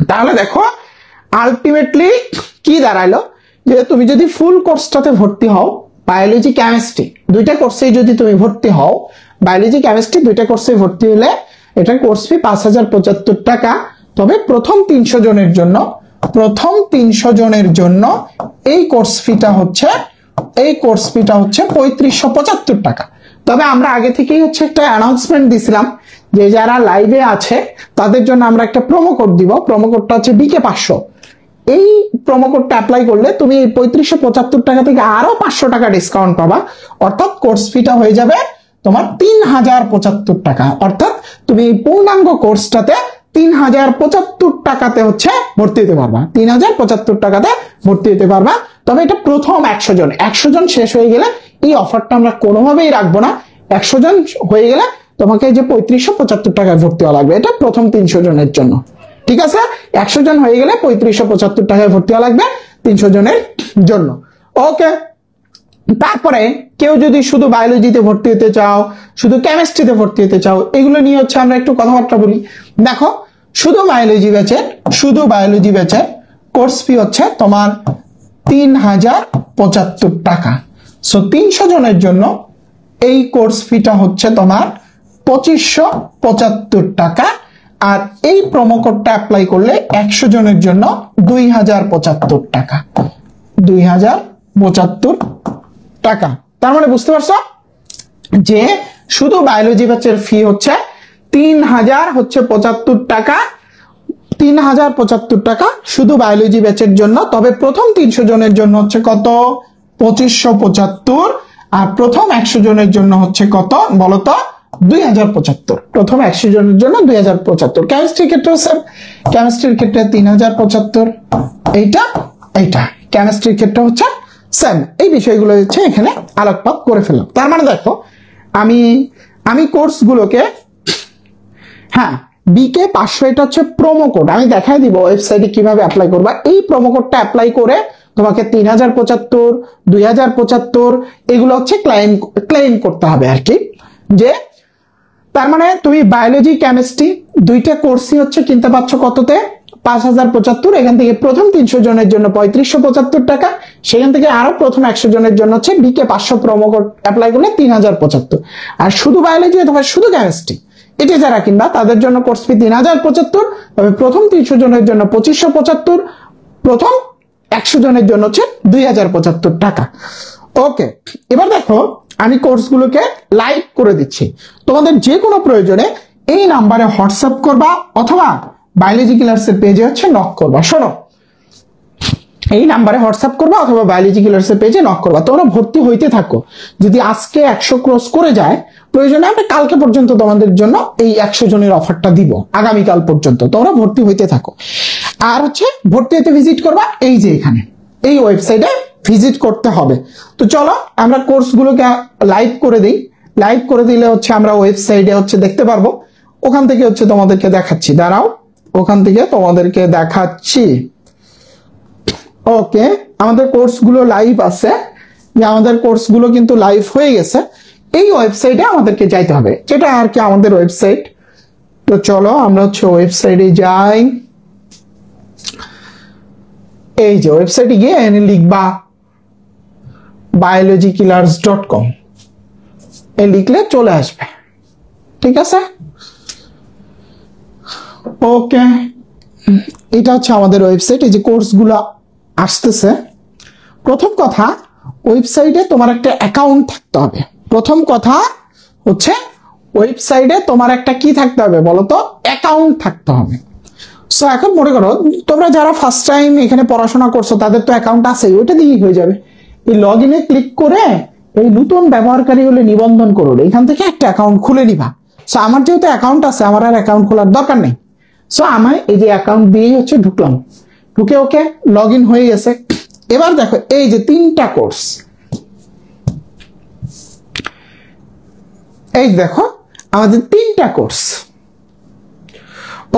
তাহলে দেখো আলটিমেটলি কি দাঁড়াইলো, যে তুমি যদি ফুল কোর্সটাতে ভর্তি হও, বায়োলজি কেমিস্ট্রি দুইটা কোর্সেই যদি তুমি ভর্তি হও, বায়োলজি কেমিস্ট্রি দুইটা কোর্সে ভর্তি হলে এটার কোর্স ফি 5075 টাকা। তবে প্রথম 300 জনের জন্য, প্রথম 300 জনের জন্য এই কোর্স ফিটা হচ্ছে, এই কোর্স ফিটা হচ্ছে 3575 টাকা। তবে আমরা আগে থেকেই হচ্ছে একটা অ্যানাউন্সমেন্ট দিছিলাম যে যারা লাইভে আছে তাদের জন্য আমরা একটা প্রোমো কোড দিব, প্রোমো কোডটা হচ্ছে BK500। এই প্রোমো কোডটা অ্যাপ্লাই করলে তুমি এই 3575 টাকা থেকে আরো 500 টাকা ডিসকাউন্ট পাবা, অর্থাৎ কোর্স ফিটা হয়ে যাবে তোমার 3075 টাকা। অর্থাৎ তুমি এই পূর্ণাঙ্গ কোর্সটাতে 3075 টাকাতে হচ্ছে ভর্তি হতে পারবা, 3075 টাকাতে ভর্তি হতে পারবা। তবে এটা প্রথম 100 জন, 100 জন শেষ হয়ে গেলে এই অফারটা আমরা কোনোভাবেই রাখবো না। 100 জন হয়ে গেলে তোমাকে যে 3575 টাকায় ভর্তি হওয়া লাগবে, এটা প্রথম 300 জনের জন্য, ঠিক আছে? 100 জন হয়ে গেলে 3575 টাকায় ভর্তি হওয়া লাগবে 300 জনের জন্য। ওকে, তারপরে কেউ যদি শুধু বায়োলজিতে ভর্তি হতে চাও, শুধু কেমিস্ট্রিতে ভর্তি হতে চাও, এগুলো নিয়ে হচ্ছে আমরা একটু কথাবার্তা বলি। দেখো, শুধু বায়োলজি ব্যাচের, শুধু বায়োলজি ব্যাচের কোর্স ফি হচ্ছে তোমার 3075 টাকা। সো 300 জনের জন্য এই কোর্স ফিটা হচ্ছে তোমার 2575 টাকা। আর এই প্রোমো কোডটা অ্যাপ্লাই করলে 100 জনের জন্য 2075 টাকা, 2075 টাকা। তার মানে বুঝতে পারছো যে শুধু বায়োলজি ব্যাচের ফি হচ্ছে 3075 টাকা, 3075 টাকা শুধু বায়োলজি ব্যাচের জন্য। তবে প্রথম 300 জনের জন্য হচ্ছে কত? 2575। আর প্রথম 100 জনের জন্য হচ্ছে কত বলতো? 2075, প্রথম 100 জনের জন্য 2075। কেমিস্ট্রির ক্ষেত্রেও সেম, কেমিস্ট্রির ক্ষেত্রে 3075, এইটা কেমিস্ট্রির ক্ষেত্রে হচ্ছে সেম। এই বিষয়গুলো হচ্ছে এখানে আলোকপাত করে ফেললাম। তার মানে দেখো আমি কোর্সগুলোকে, হ্যাঁ বিকে 500 এটা হচ্ছে প্রোমো কোড, আমি দেখাই দিব ওয়েবসাইটে কিভাবে অ্যাপ্লাই করবা। এই প্রোমো কোডটা অ্যাপ্লাই করে তোমাকে 3075, 2075 এগুলো হচ্ছে ক্লেম করতে হবে আর কি। যে তার মানে তুমি বায়োলজি কেমিস্ট্রি দুইটা কোর্সই হচ্ছে কিনতে পাচ্ছ কততে? 5075। এখান থেকে প্রথম 300 জনের জন্য 3575 টাকা, সেখান থেকে আরো প্রথম 100 জনের জন্য হচ্ছে বিকে 500 প্রোমো কোড অ্যাপ্লাই করলে 3075। আর শুধু বায়োলজি অথবা শুধু কেমিস্ট্রি এটা যারা কিনবা তাদের জন্য কোর্স ফি 3075, তবে প্রথম 300 জনের জন্য 2575, প্রথম 100 জনের জন্য হচ্ছে 2075 টাকা। ওকে, এবার দেখো আমি কোর্সগুলোকে লাইভ করে দিচ্ছি। তোমাদের যে কোনো প্রয়োজনে এই নাম্বারে হোয়াটসঅ্যাপ করবা অথবা বায়োলজি কিলার্সের পেজে হচ্ছে নক করবা। শোনো, এই নাম্বারে হোয়াটসঅ্যাপ করবা অথবা বায়োলজি কিলার্সের পেজে নক করবা। তোমরা ভর্তি হইতে থাকো। যদি আজকে 100 ক্রস করে যায়, প্রয়োজনে আমরা কালকে পর্যন্ত তোমাদের জন্য এই 100 জনের অফারটা দিব, আগামীকাল পর্যন্ত তোমরা ভর্তি হইতে থাকো। আর হচ্ছে ভর্তি হতে ভিজিট করবা এই যে এখানে এই ওয়েবসাইটে ভিজিট করতে হবে। তো চলো আমরা কোর্সগুলোকে লাইভ করে দিই। লাইভ করে দিলে হচ্ছে আমরা ওয়েবসাইটে হচ্ছে দেখতে পারবো। ওখান থেকে হচ্ছে তোমাদেরকে দেখাচ্ছি, দাঁড়াও ওখান থেকে তোমাদেরকে দেখাচ্ছি। ওকে, আমাদের কোর্সগুলো লাইভ আছে, যে আমাদের কোর্সগুলো কিন্তু লাইভ হয়ে গেছে। এই ওয়েবসাইটে আমাদেরকে যাইতে হবে, যেটা আর কি আমাদের ওয়েবসাইট। তো চলো আমরা হচ্ছে ওয়েবসাইটে যাই। এই যে ওয়েবসাইটে গিয়ে এনে লিখবা biologykillers.com, এ লিখলে চলে আসবে। ঠিক আছে, ওকে, এটা হচ্ছে আমাদের ওয়েবসাইট। এই যে কোর্সগুলো আসতেছে। প্রথম কথা, ওয়েবসাইটে তোমার একটা অ্যাকাউন্ট থাকতে হবে। প্রথম কথা হচ্ছে ওয়েবসাইটে তোমার একটা কি থাকতে হবে বলো তো? অ্যাকাউন্ট থাকতে হবে। সো এখন মনে করো তোমরা যারা ফার্স্ট টাইম এখানে পড়াশোনা করছো তাদের তো অ্যাকাউন্ট আছে, ওইটা দিয়েই হয়ে যাবে। এই লগ ইনে ক্লিক করে এই নতুন ব্যবহারকারী হলে নিবন্ধন করো, এখান থেকে একটা অ্যাকাউন্ট খুলে নিবা। সো আমার যেহেতু অ্যাকাউন্ট আছে, আমার আর অ্যাকাউন্ট খোলার দরকার নেই। সো আমি এই যে অ্যাকাউন্ট দিয়েই হচ্ছে ঢুকলাম, ঢুকে ওকে লগ ইন হয়ে গেছে। এবার দেখো এই যে 3টা কোর্স, এই দেখো আমাদের 3টা কোর্স।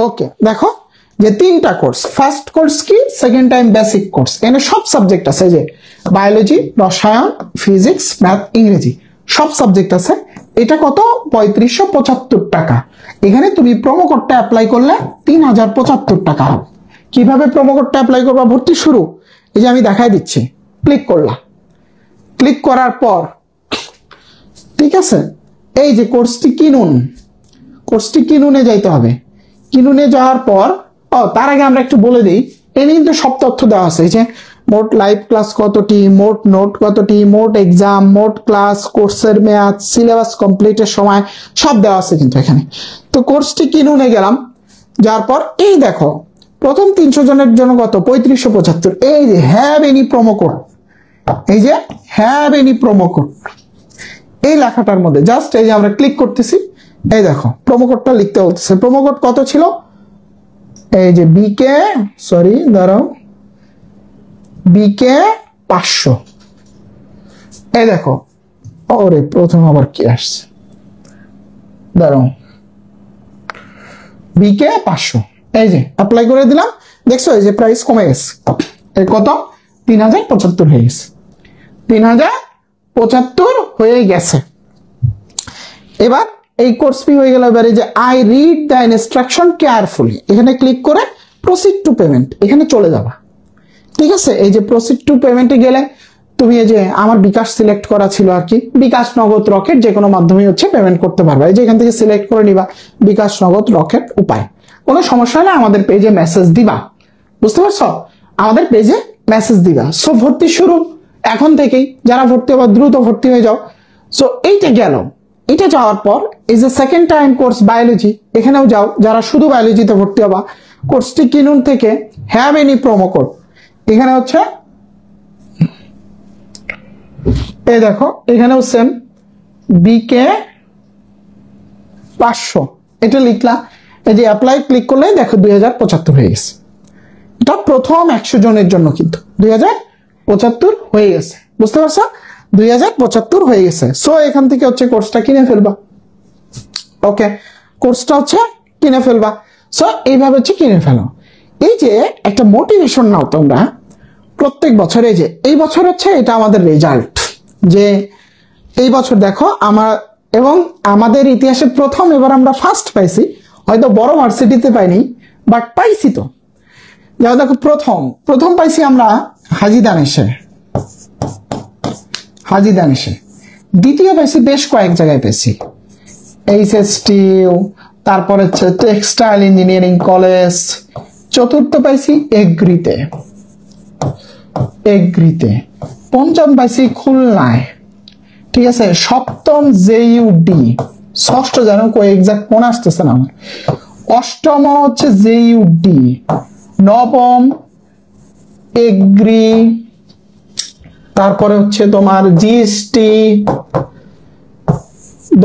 ওকে, দেখো যে 3টা কোর্স, ফার্স্ট কোর্স কি, সেকেন্ড টাইম বেসিক কোর্স, এখানে সব সাবজেক্ট আছে, যে বায়োলজি, রসায়ন, ফিজিক্স, ম্যাথ, ইংরেজি সব সাবজেক্ট আছে। এটা কত? 3575 টাকা। এখানে তুমি প্রোমো কোডটা অ্যাপ্লাই করলে 3075 টাকা হবে। কিভাবে প্রোমো কোডটা অ্যাপ্লাই করবা? ভর্তি শুরু, এই যে আমি দেখাই দিচ্ছি, ক্লিক করলাম। ক্লিক করার পর ঠিক আছে, এই যে কোর্সটি কিনুন, কোর্সটি কিনুনে যাইতে হবে। কিনুনে যাওয়ার পর তার আগে আমরা একটু বলে দিই, এখানে কিন্তু সব তথ্য দেওয়া আছে, যে মোট লাইভ ক্লাস কতটি, মোট নোট কতটি, মোট এক্সাম, মোট ক্লাস, কোর্সের মেয়াদ, সিলেবাস কমপ্লিটের সময় সব দেওয়া আছে কিন্তু এখানে। তো কোর্সটি কিনুনে গেলাম, যাওয়ার পর এই দেখো প্রথম 300 জনের জন্য কত? 3575। এই যে হ্যাভ এনি প্রোমো কোড, এই যে হ্যাভ এনি প্রোমো কোড, এই লেখাটার মধ্যে জাস্ট এই যে আমরা ক্লিক করতেছি, এই দেখো প্রোমো কোডটা লিখতে বলতেছে। প্রোমো কোড কত ছিল? এই যে বিকে, সরি দাঁড়াও, বিকে 500। এই দেখো, ওরে প্রথম আবার কি আসছে, দাঁড়াও, বিকে 500, এই যে অ্যাপ্লাই করে দিলাম। দেখছো এই যে প্রাইস কমে গেছে, এই কত? 3075 হয়ে গেছে, 3075 হয়ে গেছে। এবার এই কোর্স ফি হয়ে গেল। এবারে যে I read the instruction carefully, এখানে ক্লিক করে প্রসিড টু পেমেন্ট এখানে চলে যাবা। ঠিক আছে, এই যে প্রসিড টু পেমেন্টে গেলে তুমি এই যে আমার বিকাশ সিলেক্ট করা ছিল আর কি, বিকাশ, নগদ, রকেট যে কোনো মাধ্যমে হচ্ছে পেমেন্ট করতে পারবা। এই যে এখান থেকে সিলেক্ট করে নিবা বিকাশ, নগদ, রকেট উপায়। কোনো সমস্যা হলে আমাদের পেজে মেসেজ দিবা, বুঝতে পারছো? আমাদের পেজে মেসেজ দিবা। সো ভর্তি শুরু এখন থেকেই, যারা ভর্তি হবা দ্রুত ভর্তি হয়ে যাও। সো এইটা গেল। এটা যাওয়ার পর এই যে সেকেন্ড টাইম কোর্স বায়োলজি, এখানেও যাও যারা শুধু বায়োলজিতে ভর্তি হবা। কোর্সটি কিনুন থেকে হ্যাভ এনি প্রোমো কোড, এখানে হচ্ছে এই দেখো এখানেও সেম বিকে 500 এটা লিখলা, এই যে অ্যাপ্লাই ক্লিক করলে দেখো 2075 হয়ে গেছে। এটা প্রথম 100 জনের জন্য কিন্তু 2075 হয়ে গেছে, বুঝতে পারছো? 2075 হয়ে গেছে। সো এখান থেকে হচ্ছে কোর্সটা কিনে ফেলবা। ওকে, কোর্সটা হচ্ছে কিনে ফেলবা। সো এইভাবে হচ্ছে কিনে ফেলো। এই যে একটা মোটিভেশন নাও তোমরা প্রত্যেক বছরে, যে এই বছর হচ্ছে এটা আমাদের রেজাল্ট, যে এই বছর দেখো এবং আমাদের ইতিহাসে প্রথম এবার আমরা ফার্স্ট পাইছি, হয়তো বড় ভার্সিটিতে পাইনি বাট পাইছি। তো যাও দেখো প্রথম পাইছি আমরা হাজী দানেশে, দ্বিতীয় পাইছি বেশ কয়েক জায়গায় পেয়েছি, এইচএসটিইউ, তারপর হচ্ছে টেক্সটাইল ইঞ্জিনিয়ারিং কলেজ, চতুর্থ পাইছি এগ্রিতে, পঞ্চম পাইছি খুলনায়, ঠিক আছে, সপ্তম জেইউডি, ষষ্ঠ জানো কই এক্সাক্ট মনে আসতেছে না আমার, অষ্টম হচ্ছে জেইউডি, নবম এগ্রি, তারপরে হচ্ছে তোমার জিএসটি,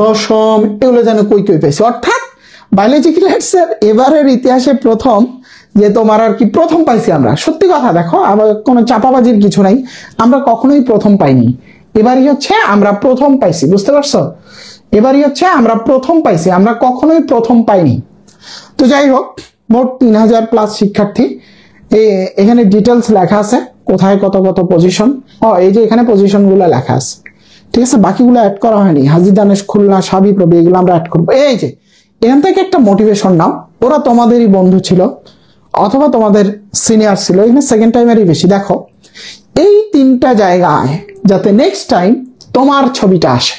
দশম, এগুলো যেন কই পেয়েছি। অর্থাৎ বায়োলজিক্যাল আর্টসের এবারের ইতিহাসে প্রথম যে তোমার আর কি প্রথম পাইছি আমরা। সত্যি কথা দেখো, আবার কোনো চাপাবাজির কিছু নাই, আমরা কখনোই প্রথম পাইনি, এবারই হচ্ছে আমরা প্রথম পাইছি, বুঝতে পারছো? এবারই হচ্ছে আমরা প্রথম পাইছি, আমরা কখনোই প্রথম পাইনি। তো যাই হোক, মোট 3000+ শিক্ষার্থী। এখানে ডিটেলস লেখা আছে, কোথায় কত কত পজিশন, এই যে এখানে পজিশন গুলো লেখা আছে, ঠিক আছে, বাকিগুলো অ্যাড করা হয়নি। হাজী দানেশ, খুলনা, সাবিপ্রবি, এগুলো আমরা অ্যাড করবো। এই যে এখান থেকে একটা মোটিভেশন নাও, ওরা তোমাদেরই বন্ধু ছিল অথবা তোমাদের সিনিয়র ছিল, এখানে সেকেন্ড টাইমেরই বেশি। দেখো এই 3টা জায়গায় যাতে নেক্সট টাইম তোমার ছবিটা আসে,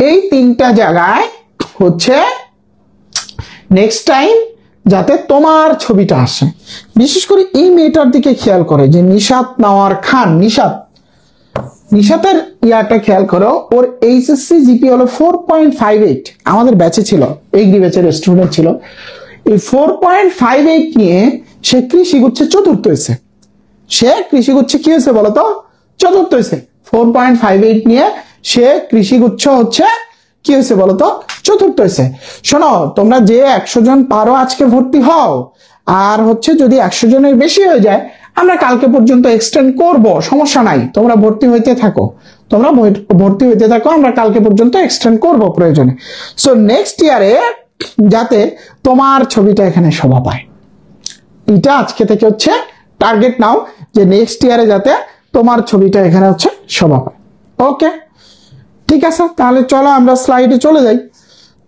এই 3টা জায়গায় হচ্ছে নেক্সট টাইম যাতে তোমার ছবিটা আসে। বিশেষ করে এই মেয়েটার দিকে খেয়াল করে, যে নিশাত নাওয়ার খান, নিশাতের ইয়াটা খেয়াল করো, ওর এইচএসসি জিপি হলো 4.58, আমাদের ব্যাচে ছিল, এগ্রি ব্যাচের স্টুডেন্ট ছিল। এই 4.58 নিয়ে সে কৃষিগুচ্ছে চতুর্থ হয়েছে। সে কৃষিগুচ্ছে কি হয়েছে বলতো? চতুর্থ হয়েছে। 4.58 নিয়ে সে কৃষিগুচ্ছ হচ্ছে কি হয়েছে বলতো? চতুর্থ হয়েছে। শোনো, তোমরা যে 100 জন পারো আজকে ভর্তি হও, আর হচ্ছে যদি 100 জনের বেশি হয়ে যায় আমরা কালকে পর্যন্ত এক্সটেন্ড করব, সমস্যা নাই, তোমরা ভর্তি হইতে থাকো, আমরা কালকে পর্যন্ত এক্সটেন্ড করব প্রয়োজনে। সো নেক্সট ইয়ারে যাতে তোমার ছবিটা এখানে শোভা পায়, এটা আজকে থেকে হচ্ছে টার্গেট নাও, যে নেক্সট ইয়ারে যাতে তোমার ছবিটা এখানে হচ্ছে শোভা পায়। ওকে, ঠিক আছে, তাহলে চলো আমরা স্লাইডে চলে যাই।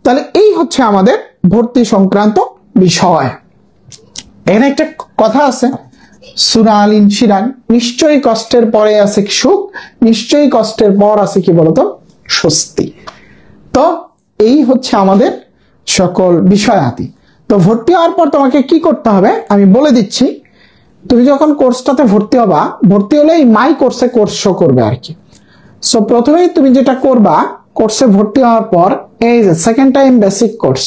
তাহলে এই হচ্ছে আমাদের ভর্তি সংক্রান্ত বিষয়। এখানে একটা কথা আছে, সূরা আল ইনশিরান, নিশ্চয়ই কষ্টের পরে আছে সুখ, নিশ্চয়ই কষ্টের পর আছে কি বলতো? স্বস্তি। তো এই হচ্ছে আমাদের সকল বিষয়াদি। তো ভর্তি হওয়ার পর তোমাকে কি করতে হবে আমি বলে দিচ্ছি। তুমি যখন কোর্সটাতে ভর্তি হবা, ভর্তি হলে এই মাই কোর্সে কোর্স শো করবে আর কি। সো প্রথমেই তুমি যেটা করবা, কোর্সে ভর্তি হওয়ার পর এই যে সেকেন্ড টাইম বেসিক কোর্স,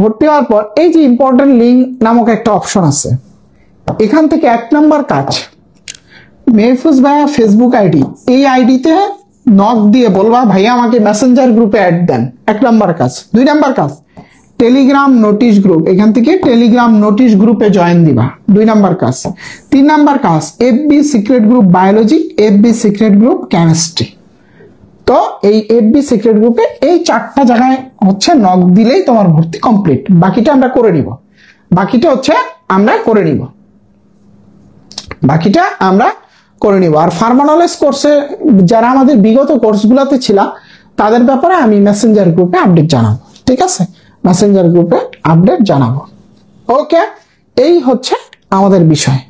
ভর্তি হওয়ার পর এই যে ইম্পর্টেন্ট লিঙ্ক নামক একটা অপশন আছে, এখান থেকে 1 নাম্বার কাজ, মেহফুজ ভাইয়া ফেসবুক আইডি, এই আইডিতে নক দিয়ে বলবা ভাইয়া আমাকে মেসেঞ্জার গ্রুপে অ্যাড দেন, 1 নাম্বার কাজ। 2 নাম্বার কাজ, টেলিগ্রাম নোটিশ গ্রুপ, এখান থেকে টেলিগ্রাম নোটিশ গ্রুপে জয়েন দিবা, 2 নাম্বার কাজ। 3 নাম্বার কাজ, FB secret group biology, FB secret group chemistry. তো এই এফবি সিক্রেট গ্রুপে এই 4টা জায়গায় হচ্ছে নক দিলেই তোমার ভর্তি কমপ্লিট। বাকিটা আমরা করে নিব, আর ফার্মা নলেজ কোর্সে যারা আমাদের বিগত কোর্সগুলোতে ছিল তাদের ব্যাপারে আমি মেসেঞ্জার গ্রুপে আপডেট জানাবো, ঠিক আছে, মেসেঞ্জার গ্রুপে আপডেট জানাবো। ওকে, এই হচ্ছে আমাদের বিষয়।